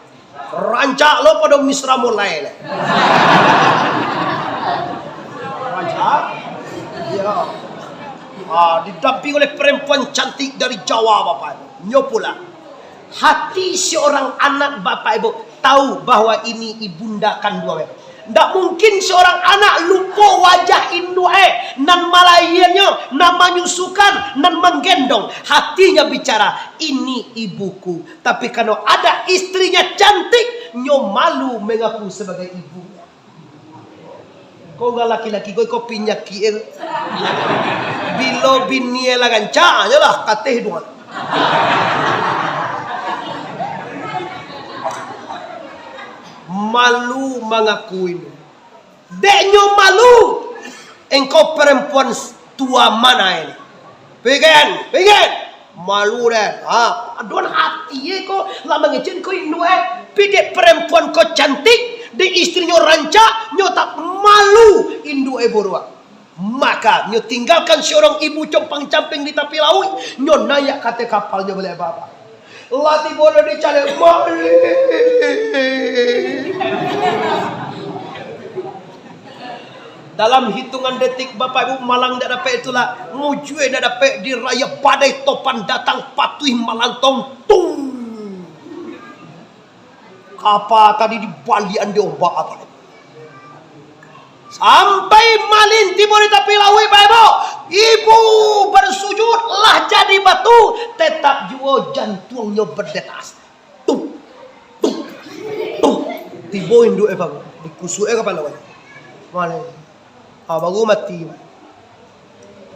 S2: rancak lo pada misra mulai rancak ya didamping oleh perempuan cantik dari Jawa Bapak Ibu nyopula hati seorang anak Bapak Ibu tahu bahwa ini ibunda kandungan. Tidak mungkin seorang anak lupa wajah induk nan malayanya, nan menyusukan, nan menggendong. Hatinya bicara, ini ibuku. Tapi kalau ada istrinya cantik, nyo malu mengaku sebagai ibunya. Kau gak laki-laki, kau pinyaki. Bilo binie lah ganca, aja lah kateh doang. Malu mengakuin. Deknya malu. Engkau perempuan tua mana ini? Pengen. Malu dan. Aduan hati ya kau. Lama ngecen kau induk pidek perempuan kau cantik. Di istrinya rancak. Nyo tak malu induk borua. Maka nyo tinggalkan seorang ibu compang-camping di tepi laut. Nyo nayak kata kapalnya boleh apa-apa. Lati boleh dicari malin. Dalam hitungan detik Bapak Ibu malang tidak dapat itulah mujue tidak dapat di raya badai topan datang patuh malantong tung. Apa tadi di balian di ombak apa? Sampai malin tiba di tepi laut Bapak Ibu. Ibu bersujud lah jadi batu. Tetap jua jantungnya berdetas. Tuh. Tiba induk Bapak Ibu. Dikusuk kepala wajah. Malin.
S1: baru mati.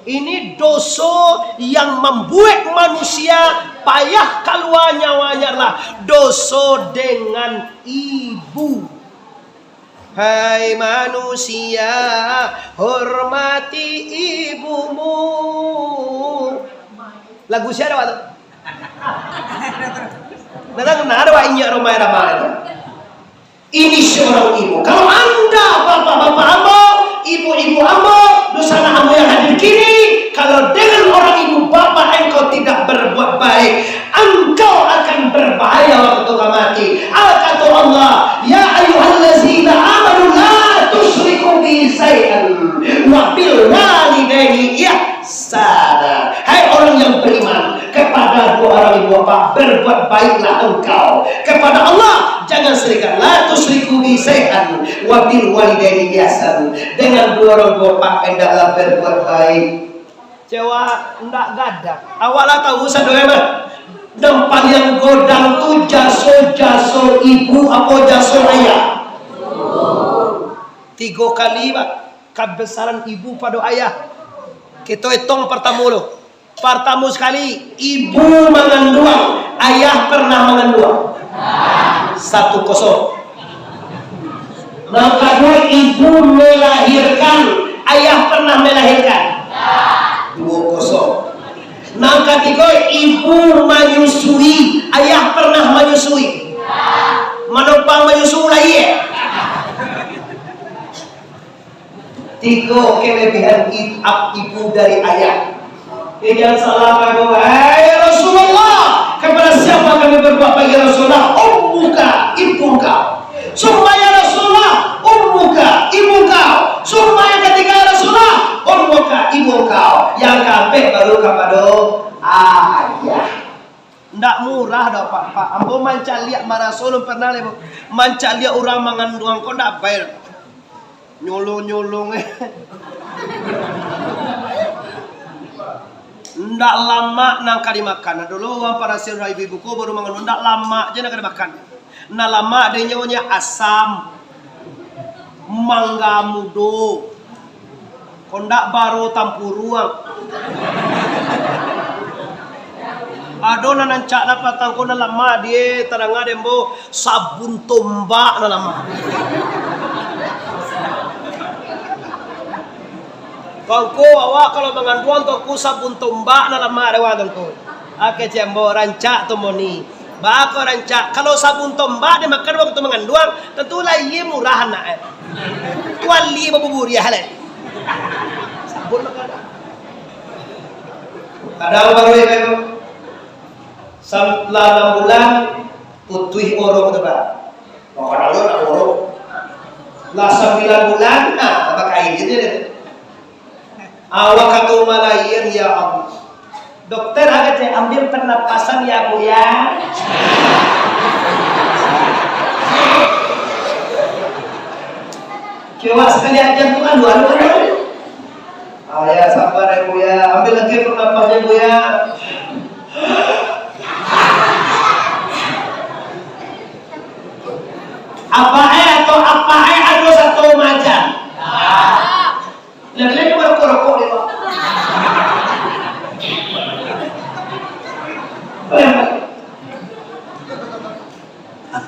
S1: Ini dosa yang membuat manusia payah keluar nyawanya lah. Dosa dengan ibu. Hai manusia, hormati ibumu. Lagu siapa waktu? Nadang ada wa inya romai ramai. Ini seorang ibu. Kalau anda bapak-bapak ambo, ibu-ibu ambo, dosana ambo yang hadir kini, kalau dengan orang ibu bapak engkau tidak berbuat baik, engkau akan berbahaya waktu mati. Kata Allah, ya ayyuhallazina amanu la tusyriku bi syai'an wa bil walidaini ihsana. Hai orang yang beriman, kepada dua orang ibu bapak berbuat baiklah engkau. Kepada Allah jangan serikan. La tusyriku bi syai'an wa bil walidaini ihsana. Dengan dua orang bapak hendaklah berbuat baik. Jawa ndak gadah. Awalnya tahu sadoe mah. Dampak yang godang tu jaso ibu apa jaso ayah. 3 kali pak kebesaran ibu pada ayah. Kita hitung pertama lo. Pertama sekali ibu mengandung, ayah pernah mengandung. 1-0. Yang kedua ibu melahirkan, ayah pernah melahirkan. 2-0. Yang ketiga ibu menyusui, ayah pernah menyusui. Menopang menyusui lah iya. 3 kelebihan ibu dari ayah. Jangan salah kamu, hai Rasulullah. Kepada siapa kami berbuat baik ya Rasulullah? Ummuka, ibu kau. Sumpah ya Rasulullah, ummuka, ibu kau. Sumpah yang ketiga ya Rasulullah, ummuka, ibu kau. Yang keempat baru kepada ayah. Ndak murah dah pak. Ambo manca lihat mana Rasul pernah le. Manca lihat orang mengandung kau ndak bayar. Nyolong ndak lama nang kali makan. Dulu orang para sirah ibu-ibuku baru mengandung ndak lama je nak kali makan. Ndak lama dia nyonya asam, mangga mudo, kondak baru tampuruang. Adona nancak dapat tangko na lama dia terang ada mbo sabun tombak na lama. Kongko awak kalau mengandung toko sabun tombak na lama ada wadon ko. Ake cembo rancak tomoni. Bako rancak kalau sabun tombak dia makan waktu mengandung tentu lah iya murah nak. Kuali babubur ya hale. Sabun makan. Kadang baru ya kamu. Setelah 6 bulan putih orong itu pak. Makan dulu nak orong. Lah 9 bulan nah pakai gitu deh. Awak kata malaikat ya Allah. Dokter agak saya ambil pernapasan ya bu ya. Coba sekali aja tuh kan dua. Ya sabar ya bu ya. Ambil lagi pernapasnya bu ya. Apa ada satu macam. Lagi-lagi rokok di bawah.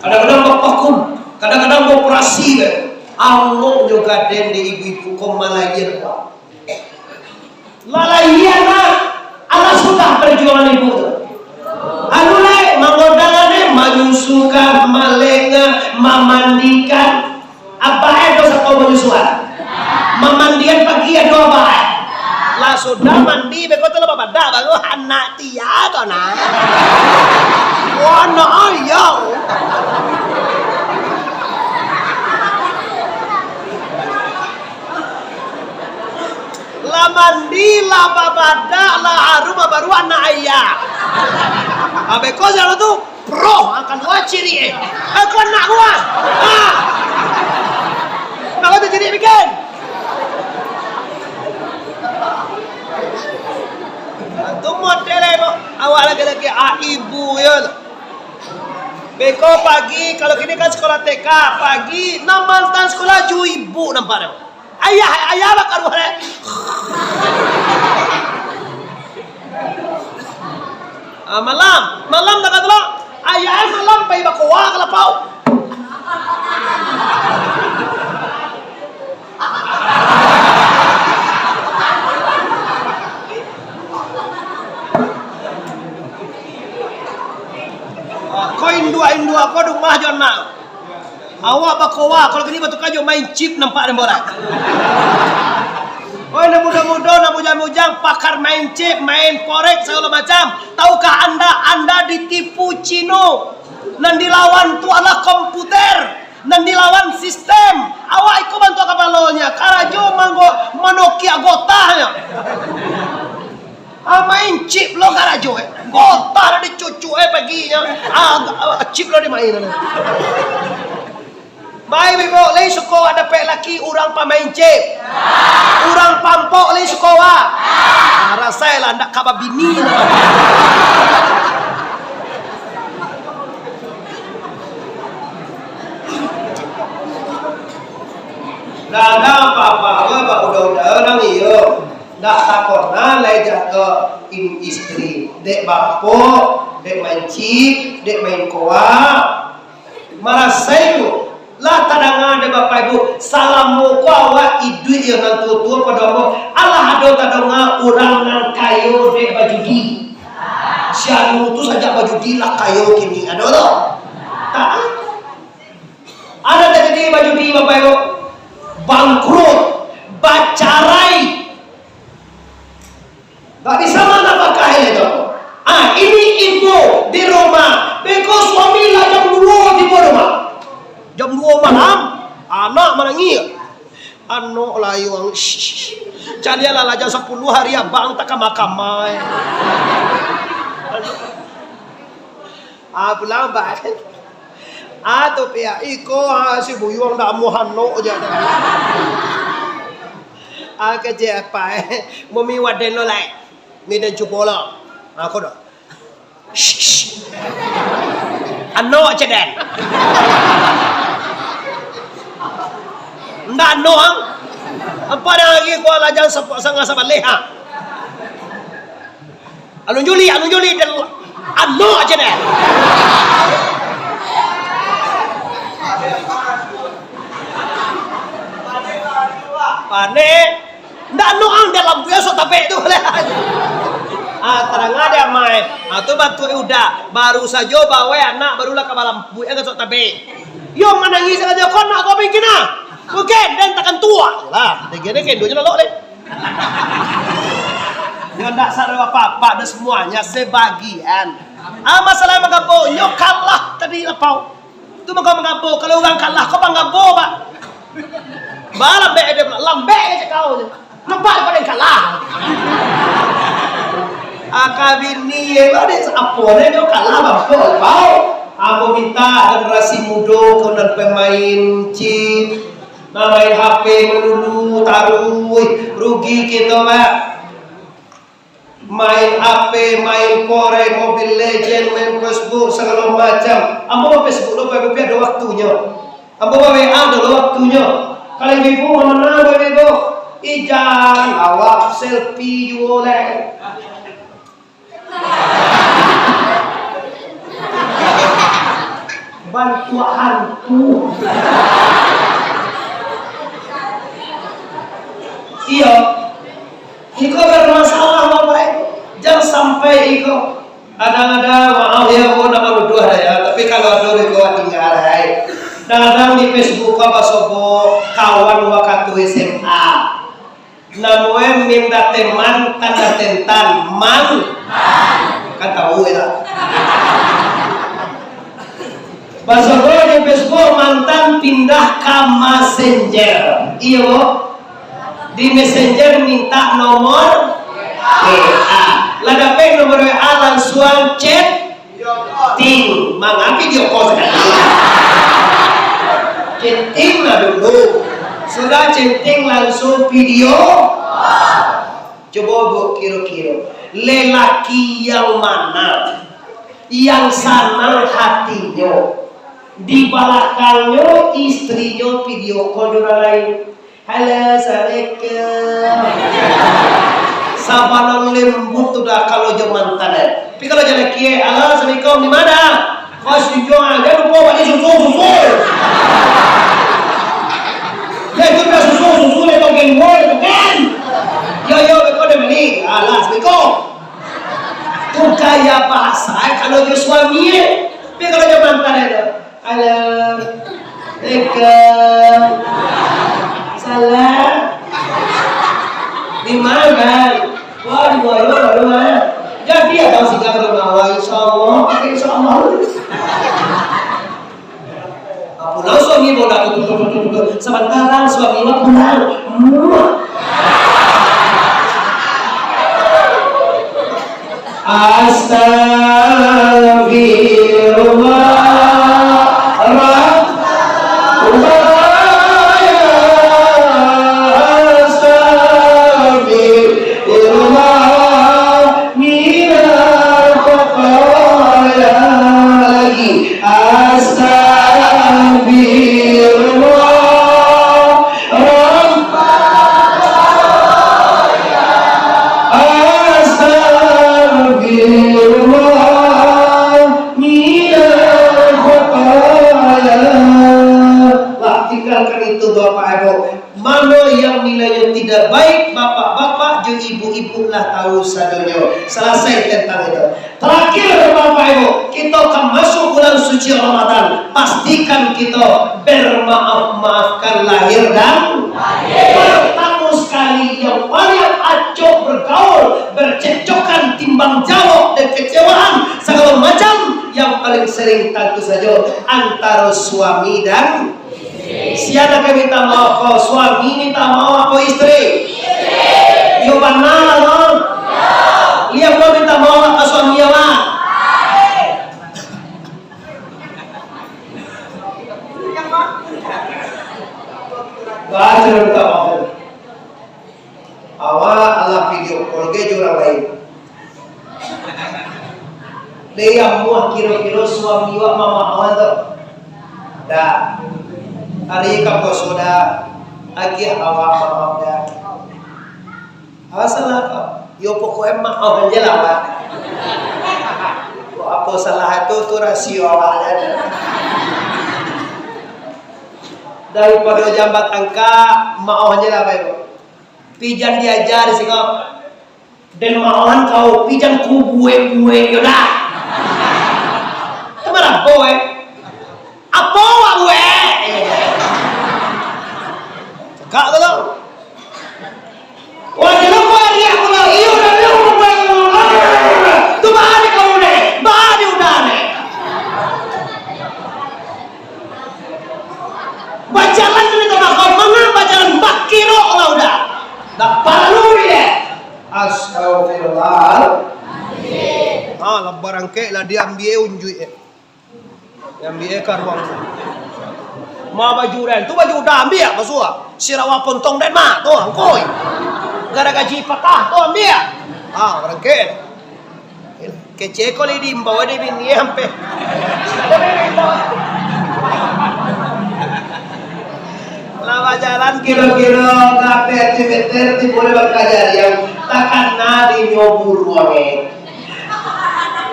S1: Kadang-kadang bapakum, kadang-kadang operasi kan. Allah juga den di ibu-ibu komalayan. Lalayana, Allah sudah perjuangan ibu. Alulai mangodalane menyusukan, malenga, memandikan. Apa itu satu menyusuan? Memandikan pagi ya doa baik. Lah sudah mandi beko tu lah pada baru anak tia tu na. Wah nak ayau. Lah mandi lah babada lah harum baru anak ayah. Abe kau jalan tu pro akan wah ciri aku anak gua. Kalau tu jadi bikin. Tu model awak lagi-lagi ibu ya. Beko pagi kalau kini kan sekolah TK pagi, nak mantan sekolah ju ibu nampak. ayah bakar boleh. Malam tak kata ayah malam pay bakuha kalapaw. Kau indua kau dung mah jona. Awak bakuha kalau gini batu kajo main chip nampak dan borak. Oh, na muda-muda, na bujang-bujang, pakar main chip, main forex, segala macam. Tahukah anda ditipu Cino? Nan dilawan tu ala komputer, nan dilawan sistem. Awak ikut bantu kapalonya, karajo manggo manokia gotahnya. Main chip lo karajo, gotah di cucu paginya, chip lo dimain. Baik bebo, lagi suko ada pek laki orang pemain chip, orang pampok lagi suko wa. Rasa lah ndak kaba bini. Dah ada apa-apa, udah orang iyo. Ndak takona lagi jaga istri, dek bapok, dek main chip, dek main koa. Marasa itu. Lah tadangan de bapak ibu salam mo ko awak idui yang nantu pada mo Allah ado tadonga urang nang kayo de bajudi sianu tu saja bajudi lah kayo kini ado lo tak ada terjadi bajudi bapak ibu bangkrut bacarai tak bisa mana pakai itu ini ibu di rumah beko suami lah jam 2 di rumah jam 2 malam, anak menangis. Anak layuang, jadi lah jam 10 hari abang tak makamai. Pulang balik. Tu pihak iko si buyuang dah muhano je. Kerja apa? Mumi waden lo lai, midan cupola. Aku dah. Anak ceden. Ndak noang apa dah lagi ko ala jang sanga sa baleha alun juli del ano aja deh pane ndak noang dalam biasa tapi itu terang ada mai atau batu udah baru saja bawa anak barulah ke malam buaya ke sok tabe yo menangis aja kau nak kau bikin Bukan, dan takkan tua lah. Dia kendo je lolok deh. Dia tak sadar apa-apa, ada semuanya sebagian. Masalah menggambo, nyok kalah tadi lapau. Itu menggambo, kalau orang kalah kau menggambo pak. Lambe dia bilang, lambe aja kau. Nampak pada yang kalah. Akabini, ada apa dia kalah bangkol kau. Aku minta generasi muda kau dan pemain chip. Main HP melulu taruh rugi kita pak main HP main Forex Mobile Legend main Facebook segala macam ambo Facebook lo pak ada waktunya ambo WA ada waktunya kalian ibu mana ibu ijan awak selfie boleh bantuanku iya, iko bermasalah bapak. Jangan sampai iko ada maaf ya, aku nak berdua ya. Tapi kalau ada iko tinggal hai. Kadang di Facebook apa sobo kawan waktu SMA. Namanya minta teman tanda tentan man. Kan tahu ya. Bahasa di Facebook mantan pindah ke Messenger. Iya bo. Di Messenger minta nomor WA. Lada peng nomor WA langsung chatting. Mangga video call sekali. Chatting lah dulu. Sudah chatting langsung video. Coba bu kira-kira lelaki yang mana yang senang hatinya di belakangnya istrinya video call orang lain. Halo, assalamualaikum. Sabanan lembut udah kalau zaman tanah. Tapi kalau jalan kie, halo, assalamualaikum di mana? Kau sejuang, dia lupa bagi susu. Ya itu udah susu itu geng boy, bukan? Yo, kau udah beli. Halo, assalamualaikum. Itu gaya bahasa kalau dia suami. Tapi kalau zaman tanah itu, halo, assalamualaikum. Salam. Di mana? Wah, di mana? Jadi ya tahu sih kalau nama insyaallah, insyaallah. Pulang suami bola tutup. Sebentar suami mah pulang. Astagfirullah. Tidak baik bapak-bapak dan ibu-ibu lah tahu sadonyo. Selesai tentang itu. Terakhir bapak ibu, kita akan masuk bulan suci Ramadan. Pastikan kita bermaaf-maafkan lahir dan bertamu sekali yang banyak acok bergaul, bercecokan, timbang jawab dan kecewaan segala macam. Yang paling sering tentu saja antara suami dan siapa yang minta maaf? Kau suami minta maaf apa istri? Yo benar dong. Dia mau minta maaf ke suami ya mak. Baca minta maaf. Awak Allah video call ke jurang lain. Dia mau kira-kira suami wa mama awak tu. Dah. Hari kamu sudah lagi awak maaf dah. Salah kau. Yo pokoknya maaf aja lah pak. Apa salah itu tu rasio awak ada. Daripada jambat angka maaf aja lah pak ibu. Pijan diajar sih kau. Dan maafan kau pijan ku gue yodah. Kemana boy? Apa wak gue? Kak kalau wajib apa dia kalau iyo dan dia tu bahari kau deh, bahari udah deh. Bacalan ini tak kau mengapa jalan bakiro lah udah. Tak perlu dia. Astagfirullah. Lah barang ke lah dia ambil unjuk. Yang ambil karuang. Ma baju ren tu baju udah ambil ya masuk sirawa pontong dan ma tu angkoi gara gaji patah tu ambil berangkat kece kali di bawa dia bini sampai lama jalan kilo-kilo kafe aktiviter di boleh berkajar yang takkan nadi nyobur ruangnya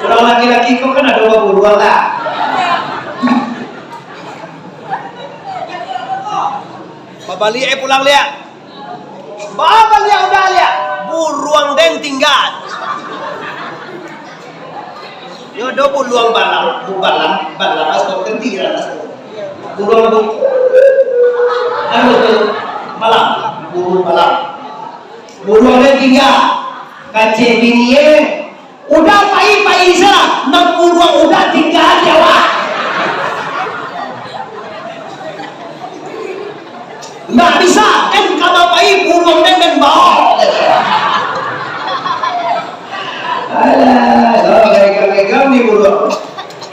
S1: kalau laki-laki kok kan ada nyobur ruang tak. Balik pulang lihat. Bapak lihat udah lihat. Buruang den tinggal. Yo do buruang balang, balang asal kentiran asal. Buruang tu. Balang, buruang den tinggal. Kace biniye udah pai sah, nak buruang udah tinggal Jawa. Nggak bisa kan kalau bayi burung dan bau. Alah, gagal nih burung.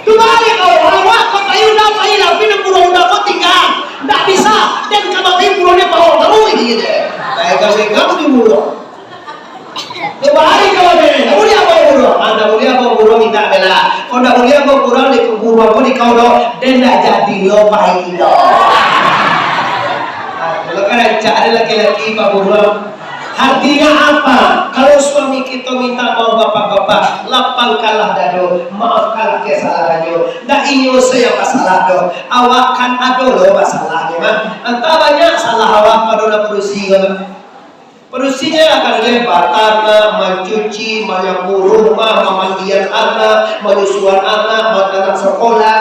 S1: Tu balik kau awak kau bayi udah bayi tapi nak burung udah kau tinggal. Nggak bisa dan kalau bayi burungnya bau terus gitu. Gagal nih burung. Tu balik kau deh. Boleh apa burung? Anda boleh apa burung minta bela. Kau dah boleh apa burung di burung kau di kau do dan dah jadi lo bayi do. Kalau kan
S2: raja, ada laki-laki Pak Buruan. Artinya apa? Kalau suami kita minta mau bapak-bapak, lapangkanlah dado, maafkanlah kesalahannya. Ndak inyo saya masalah do. Awak kan ada loh masalahnya, mah. Entah banyak salah awak pada perusi kan. Perusinya akan lebar tanah, mencuci, menyapu rumah, memandian anak, menyusuan anak, anak sekolah.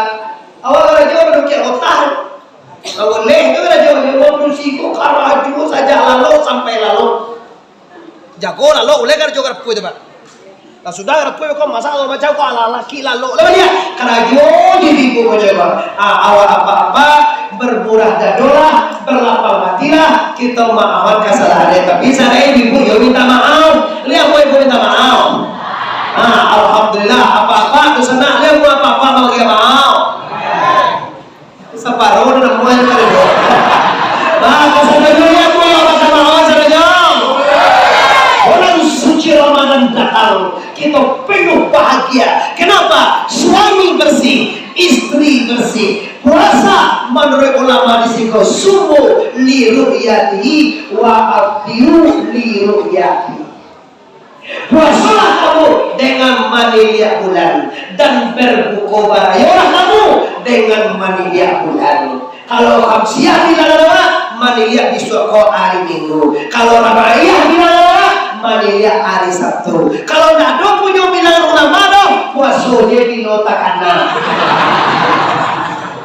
S2: Awak ada jauh menukir otak. Awak leh itu ada jauh jauh perusiku karaju saja lalu sampai lalu. Jago lalu oleh kan juga rapu itu pak. Nah sudah rapu kau masalah macam kau ala laki lalu lalu dia karaju jadi kau coba. Awal apa-apa bermurah dadolah, berlapang hatilah, kita maafkan kesalahan. Tapi saya ibu yo minta maaf, lihat ibu minta maaf. Alhamdulillah apa-apa dosa nak lihat apa-apa mau dia maaf. Separuh dan mulai kali do. Kesalahannya aku yang masa maaf saja. Orang suci Ramadan datang, kita penuh bahagia. Kenapa? Suami bersih, istri bersih. Puasa menurut ulama di sini sumu li ru'yatihi wa abdiu li ru'yatihi. Puasalah kamu dengan manilia bulan dan berbuka barayolah kamu dengan manilia bulan. Kalau kamu siap di dalam manilia besok hari Minggu. Kalau ramayah di dalam manilia hari Sabtu. Kalau tidak ada punya bilangan ulama dong, puasanya di nota kanan.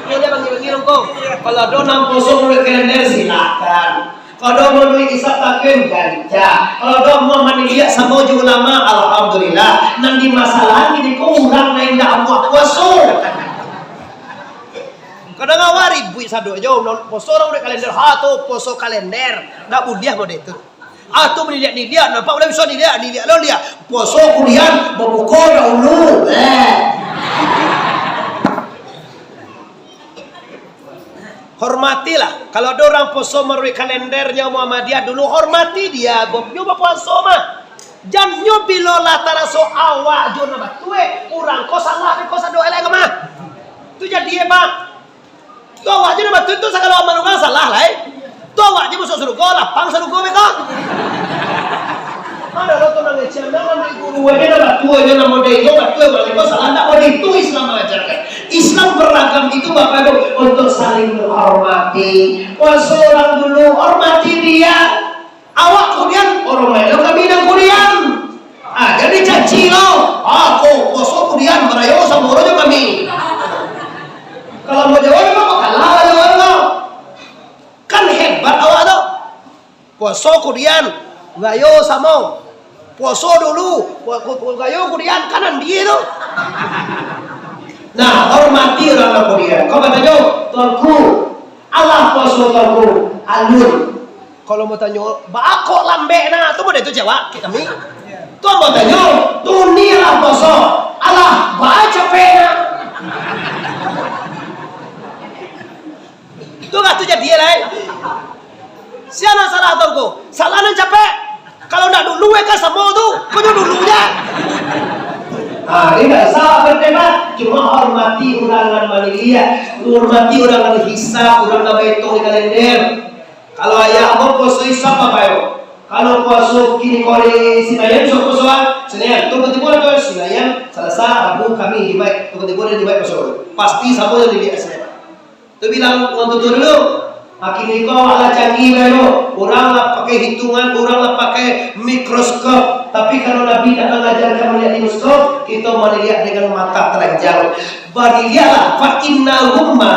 S2: Iya dia bagi-bagi kok. Kalau ada 6 kosong mulai kalender silakan. Kalau mau duit isap takkan ganja. Kalau ada mau manilia sama ulama, alhamdulillah. Nanti masalah ini kau orang lain tidak mau puasa. Kadang awak ribu sado jauh poso orang udah kalender tuh poso kalender nggak budiah mode itu atau dilihat nampak udah bisa dilihat lo lihat poso kuliah membuka dahulu hormatilah kalau ada orang poso melalui kalendernya Muhammadiyah dulu hormati dia nyoba poso mah jangan nyobilo latara so awak jona batue orang kau salah kau sado elek mah itu jadi bang tu awak je nak betul tu sakalo aman salah lah tu awak je masuk surga lapang surga mereka ada lo tu nang ecam nang guru aja nak betul aja nak model itu betul balik salah tak model itu Islam ajarkan Islam beragam itu Bapak Ibu untuk saling menghormati orang dulu hormati dia awak kemudian orang lain lo kami dan kemudian jadi caci lo aku poso kemudian merayu sama orangnya kami kalau mau jawab apa kalah jawab lo kan hebat awak tuh puasa kemudian gayo sama puasa dulu gayo kemudian kanan dia tuh nah hormati orang kemudian kau kata jauh tuanku Allah puasa tuanku alun kalau mau tanya bakok lambe nah tu boleh tu jawab kita mi tuan mau tanya tu ni lah puasa Allah baca pena itu nggak tuh jadi lah. Siapa salah atau salah nan capek. Kalau nggak dulu kan sama tuh, punya dulunya. Ini nggak salah berdebat, cuma hormati urangan manilia, hormati urangan hisab, urangan hitung di kalender. Kalau ayah mau puasa hisab apa yo? Kalau puasa kini kore Senayan so puasa Senayan, tunggu tiba atau Senayan selesai Rabu kami di baik, tunggu tiba di baik puasa. Pasti sama yang dilihat Senayan. Tu bilang untuk dulu, makin kau ala canggih lo, orang lah pakai hitungan, orang lah pakai mikroskop. Tapi kalau Nabi tak mengajarkan melihat mikroskop, kita melihat dengan mata telanjang. Bariyalah fa inna humma.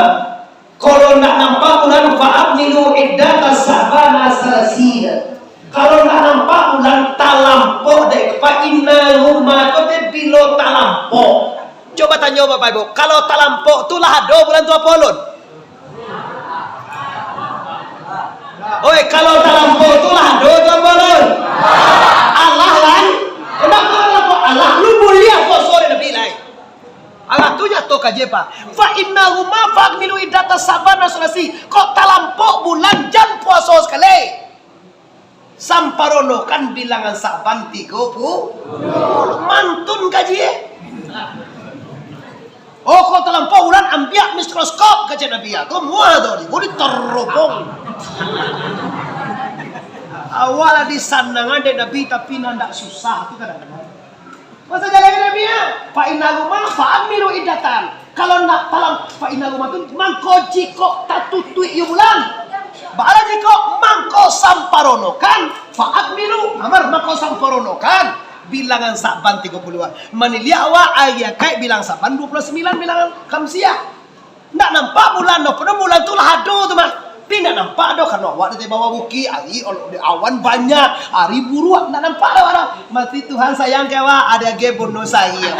S2: Kalau nak nampak bulan fa'abnilu iddata sabana salasina. Kalau nak nampak bulan talampok dek fa inna humma tu bilo talampok. Coba tanya Bapak Ibu, kalau talampok tu lah ada bulan tu apa ulun? Oi, kalau talampok tu lah ada tu apa ulun? Allah kan? Kenapa Allah lu mulia puasa Nabi lain? Allah tu jatuh kaje pak. Fa innahu ma fa'milu iddata sabana sulasi. Kok talampok bulan jan puasa sekali. Samparono kan bilangan Saban 30. Mantun kaji. Oh kok talampok bulan ambiak mikroskop kaje Nabi ya. Tu muah tu, boleh teropong.
S1: Awalnya disandangan dari Nabi tapi ndak susah itu kadang-kadang. Masa jalan Nabi ya? Fa inaguma fa'amilu idatan. Kalau nak palang fa inaguma tu mangko jiko tatutui bulan. Bala jiko mangko samparono kan? Fa'amilu amar mangko samparono kan? Bilangan saban 30. Manilia wa ayah kai bilang saban 29 bilangan kamsia. Ndak nampak bulan no, pada bulan tu lah ado tu mah. Tidak nampak dah karena awak di bawah buki, hari awan banyak, hari buruan, tak nampak dah. Mati Tuhan sayang kewa ada ge bunuh saya.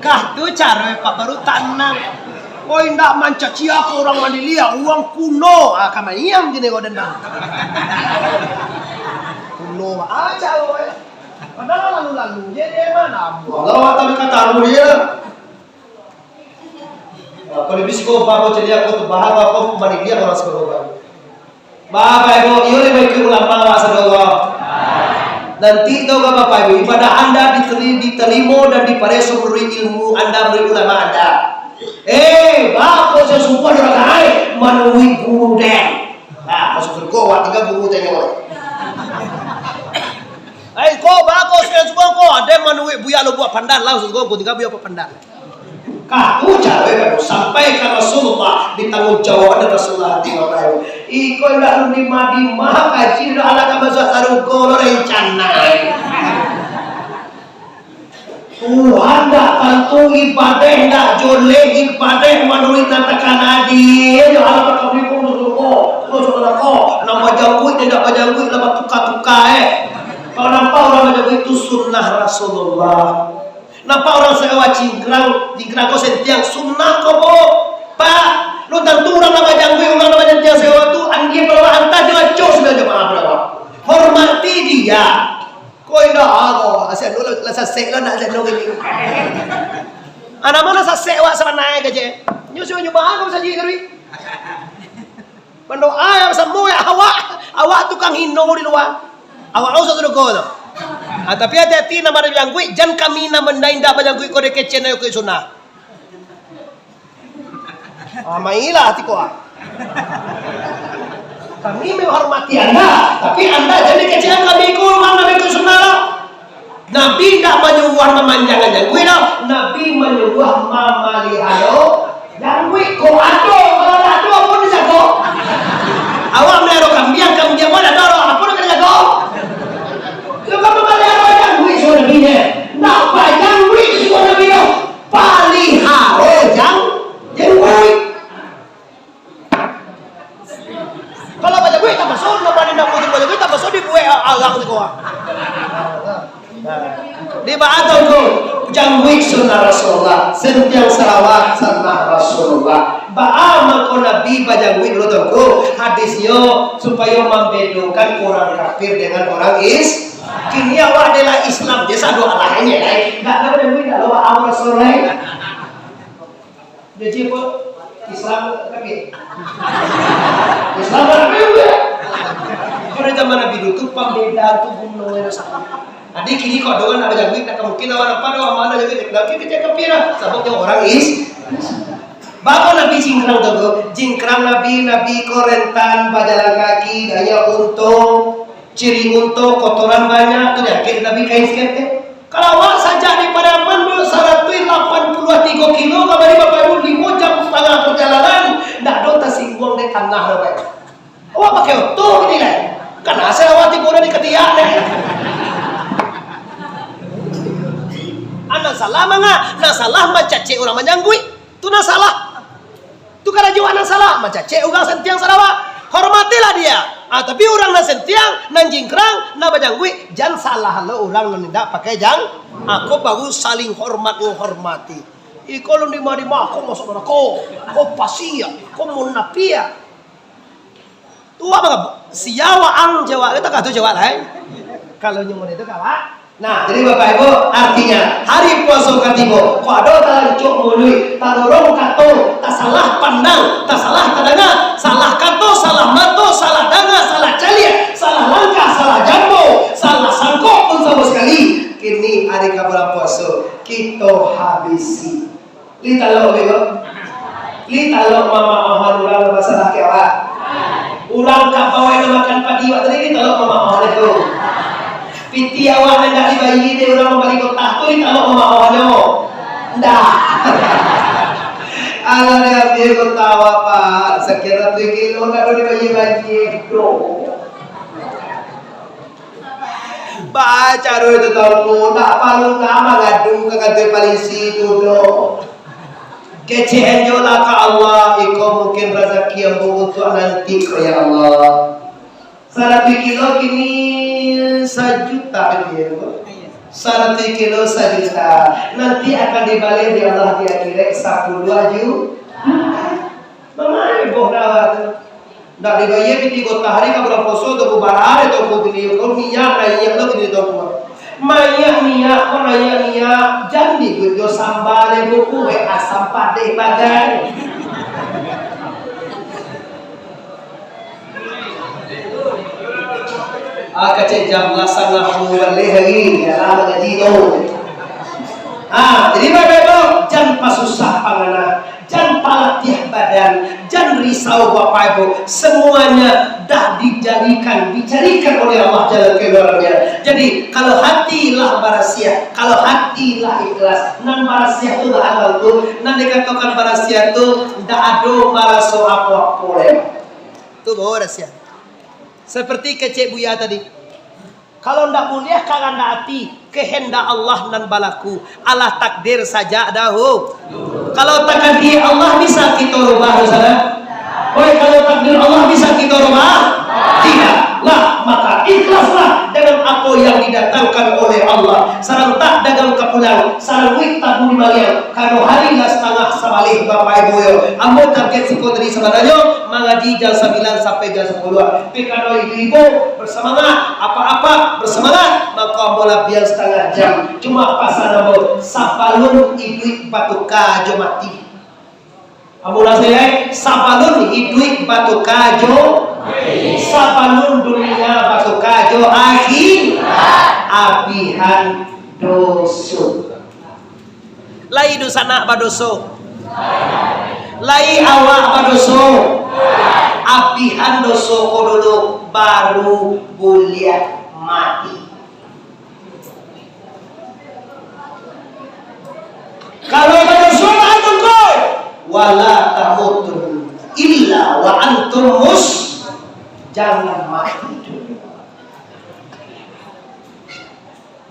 S1: Kah tu cara pak baru tanang. Oh indak mancaci aku orang Manilia, uang kuno. Kamayam gini kau dendam. Kuno aja loh. Padahal lalu-lalu dia mana?
S2: Kalau tak kata lu dia. Kalau bisiko bapak jadi aku tu bahar bapak Manilia orang sekolah. Bapak ibu, iyo lebih ke ulama masa dulu. Nanti tahu gak bapak ibu, ibadah anda diterima dan dipareso melalui ilmu anda melalui ulama anda. Bapak sesuatu orang lain melalui guru deh. Nah, masuk surga, waktu guru tengok.
S1: Kau bagus sekali semua kau ada melalui buaya lo buat pandan langsung kau tiga buaya buat pandan.
S2: Kamu cari sampai ke Rasulullah ditanggung jawab ada Rasulullah di bawah. Iko ndak lima di mah kaji dah ala kabasa tarugo lo rencana. Tuhan dak tentu ibadah dak jole ibadah menurut tatakan adil ala kau ni pun ko nama jangkui tidak bajangkui lama tuka-tuka Kalau nampak orang bajangkui itu sunnah Rasulullah. Nampak orang sewa cingkrang kau sentiang sunnah kau bo pak lu tentu orang nama jangkui orang nama sentiang sewa tu anggi bawa hantar jangan cok sudah jemaah berapa hormati dia kau indah aku asal lu lasa sekla nak asal lu ini anak mana sa sewa sama naik aja nyusul jemaah kau saja kerwi pendoa yang semua ya awak tukang hino di luar awak usah tu kau tu. Tapi hati-hati nama ada yang gue, jangan kami nama indah banyak gue kode kecen ayo ke sunnah. Mailah hati kau. Kami menghormati anda, tapi anda jadi kecen kami ikut mana ikut sunnah. Nabi tidak menyuruh memanjangan yang gue dah. Nabi menyuruh memelihara yang gue. Kau ado, kalau ado pun bisa kau. Awak melihara kambing mana ada orang apa nak jago? Kalau kamu melihara yang gue sudah bina, nak yang gue sudah bina, pelihara yang gue. Kalau baca gue tak masuk, nak balik nak putih baca gue tak masuk di gue agang di kau. Di bahasa tu jangwik sunnah Rasulullah sentiang salawat sunnah Rasulullah ba'amal ko nabi bajangwik lo tu hadisnya supaya membedakan orang kafir dengan orang kini awak adalah Islam dia satu alahnya tak ada jangwik tak lawa am Rasulullah jadi apa Islam kafir Islam kafir pada zaman Nabi itu pembedaan tu bunuh sama. Adik kini kau doang ada jangwik, tak mungkin orang apa doang mana jangwik, lagi kita kepira, sebabnya orang Bapak Nabi jingkrang Nabi korentan, bajalan kaki, daya untung, ciri untung, kotoran banyak, tu yakin Nabi kain sikit. Kalau awak saja daripada mandu 183 kilo, kabari bapak ibu 5 jam setengah perjalanan, tak ada tersinggung di tengah bapak. Awak pakai otot ini lah, kan asal awak tiba di ketiak nih. Anak salah manga, nak salah macacek orang menjanggui, tu nak salah. Tu kan jiwa nak salah, macacek orang sentiang salah. Hormatilah dia. Tapi orang nak sentiang, nak jingkrang, nak menjanggui, jangan salah lo orang nak pakai jang. Aku bagus saling menghormati. Kalau di mana aku masuk aku, kau pasia, kau munafia. Tu apa siawa ang Jawa, kita kata Jawa lah. Kalau nyumun itu kalah. Nah, jadi Bapak Ibu, artinya hari puasa ketiga, kau ada tak cuk mului, tak dorong kato, tak salah pandang, tak salah kadanga, salah kato, salah mato, salah danga, salah calia, salah langkah, salah jambo, salah sangkok pun sama sekali. Kini hari kabar puasa kita habisi. Lita lo, mama masallah kewa.
S1: Ulang kapawai makan padi waktu ini kalau mama itu. Piti awak hendak dibayi dia orang membalik kotak tu kalau mama ndak. Ala dia biar kotak apa? Sekira 3 kilo nak dibayi itu. Baca itu tahu nak palu nama gaduh ke kata polisi tu doh. Kecehan jola ke Allah, iko mungkin rezeki yang butuh nanti ke ya Allah. 1 kilo kini 1 juta dia. 1 kilo 1 juta. Nanti akan dibalik di Allah di akhirat 10 juta. Mana ibu rawat? Ndak dibayar di kota hari kabur poso tu barare tu budi ko minyak na iya tu di tu. Maya minyak ko maya minyak jandi go sambale buku asam pade bagai. Kacik jam lasan aku balik hari ya lah ngaji tu. Jadi bagaimana jangan pasusah pangana, jangan palatih badan, jangan risau bapak ibu, semuanya dah dicarikan oleh Allah Jalla Jalaluhu. Jadi kalau hatilah barasia, kalau hatilah ikhlas, nan barasia tu dah halal tu, nan dikatakan barasia tu dah ado maraso apa boleh. Tu bawa rahasia. Seperti kecik Buya tadi. Kalau ndak mulia karena hati kehendak Allah dan balaku, Allah takdir saja dahulu. Kalau takdir Allah bisa kita rubah, saudara. Kalau takdir Allah bisa kita rubah? Tidak. Lah maka ikhlaslah dengan apa yang didatangkan oleh Allah. Sarang tak dagang kepulang, sarang wik tak bumi malian. Kalau hari lah setengah sabalik bapak ibu yo. Ambo target siko tadi sebenarnya mengaji jam 9 sampai jam 10. Tapi kalau ibu bersemangat, apa-apa bersemangat, maka bola biar setengah jam. Cuma pasal ambo sapalun ibu batu kajo mati. Ambo rasanya sapalun ibu batu kajo. Sapalun dunia batu kajo akhir abihan doso. Lai dosana badoso. Lai awak badoso. Abihan doso kodolo baru buliat mati. Kalau badoso antum kau wala tamutun illa wa antum jangan mati dulu.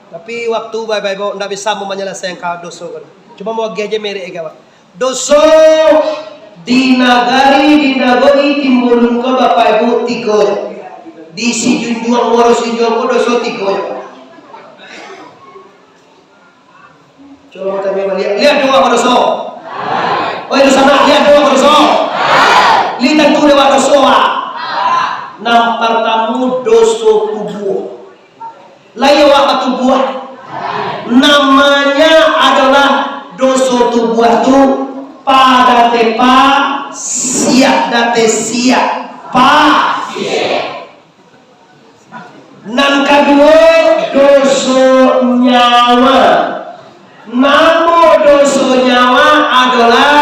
S1: Tapi waktu baik-baik ndak bisa menyelesaikan dosa kan. Cuma mau aja merek kawan. Dosa di nagari timbulun ke bapak ibu 3. Di si junjuang ngurus si junjuang dosa 3. Coba tanya lihat 2 dosa. Oh itu sana lihat 2 dosa. Lihat tu 2 dosa. Nam pertama doso tubuh. Layawa tubuh. Namanya adalah doso tubuh tu pada tepa siap date siap pa. Nam kedua doso nyawa. Namo doso nyawa adalah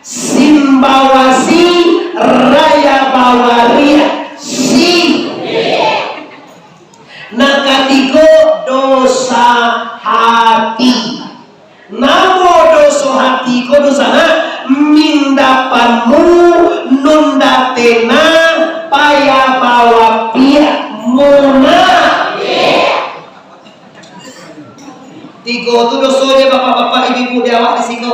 S1: simbawasi raya bawaria. Nah ketiga dosa hati. Namo dosa hati ko dosana mindapanmu nundatena paya bawa pia muna. 3 tu dosanya bapak-bapak ibu-ibu di awak di sini.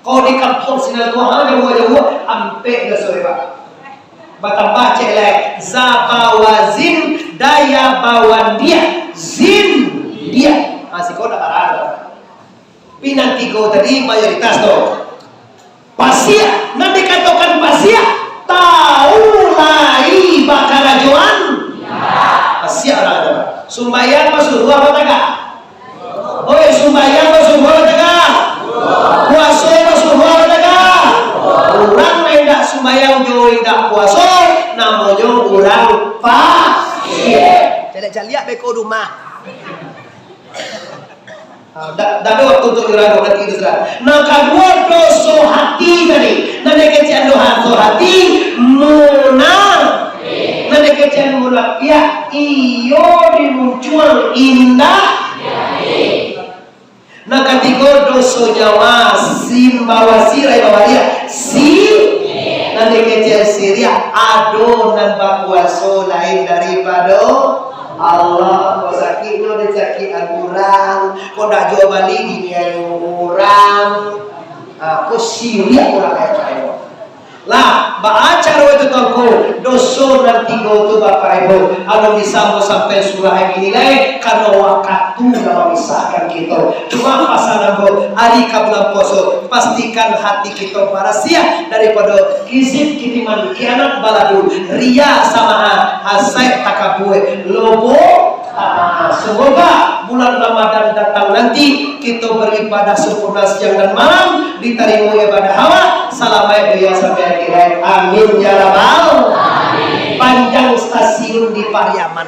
S1: Kau di kampung sinar tua jauh-jauh ampe dosa pak. Batang baca lek zabawazin daya bawan dia zin dia masih kau nak ada pinan 3 tadi mayoritas tu pasia nanti katakan pasia tahu lai bakarajuan pasia orang ada sumbayang masuk dua apa tak? Oh sumbayang masuk dua apa tak? Puasa masuk dua apa tak? Orang tidak sumbayang jauh tidak puasa namanya orang fasik. Jadi lihat beko rumah. Dah waktu untuk diragu nanti itu sudah. Nah kedua dosa hati tadi. Nanti kecian dosa hati munafik.
S2: kecen mulak pia iyo dimuncul indah na katigo doso nyawa sin bawa sirai bawa dia nanti kecen siria adonan bakwaso lain daripada Allah. Kau sakit no dicaki agurang kau dah jual balik di dia orang kau siria orang kaya lah baacara itu toko doso nanti go tu bapak ibu anu disambung sampai surah ini lagi karena waktu dalam misalkan kita cuma pasal nabo hari kabulan poso pastikan hati kita para sia daripada kisip kitiman kianat baladu ria sama asai takabue lobo semoga bulan Ramadan datang nanti kita beribadah sempurna siang dan malam diterima ibadah hawa salamai dia sampai akhirat amin ya rabbal alamin. Panjang stasiun di Pariaman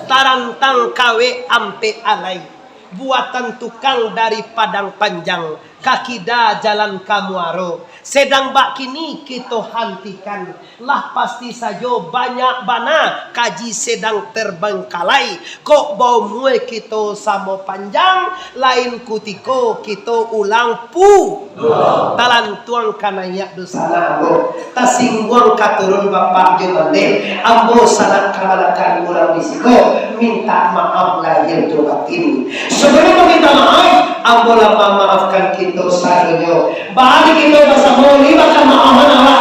S2: tarantang kawe ampe alai buatan tukang dari Padang Panjang kakida jalan Kamuaro sedang bak kini kita hentikan lah pasti saja banyak bana kaji sedang terbengkalai kok bau mue kita sama panjang lain kutiko kita ulang pu talan tuang kanayak dosana ambo tasingguang katurun bapak jemande ambo sanak kamalakan ulang bisiko minta maaf lahir tukatin sebelum meminta maaf ambo lama maafkan kita sahaja balik kita bersama lima kan maafan Allah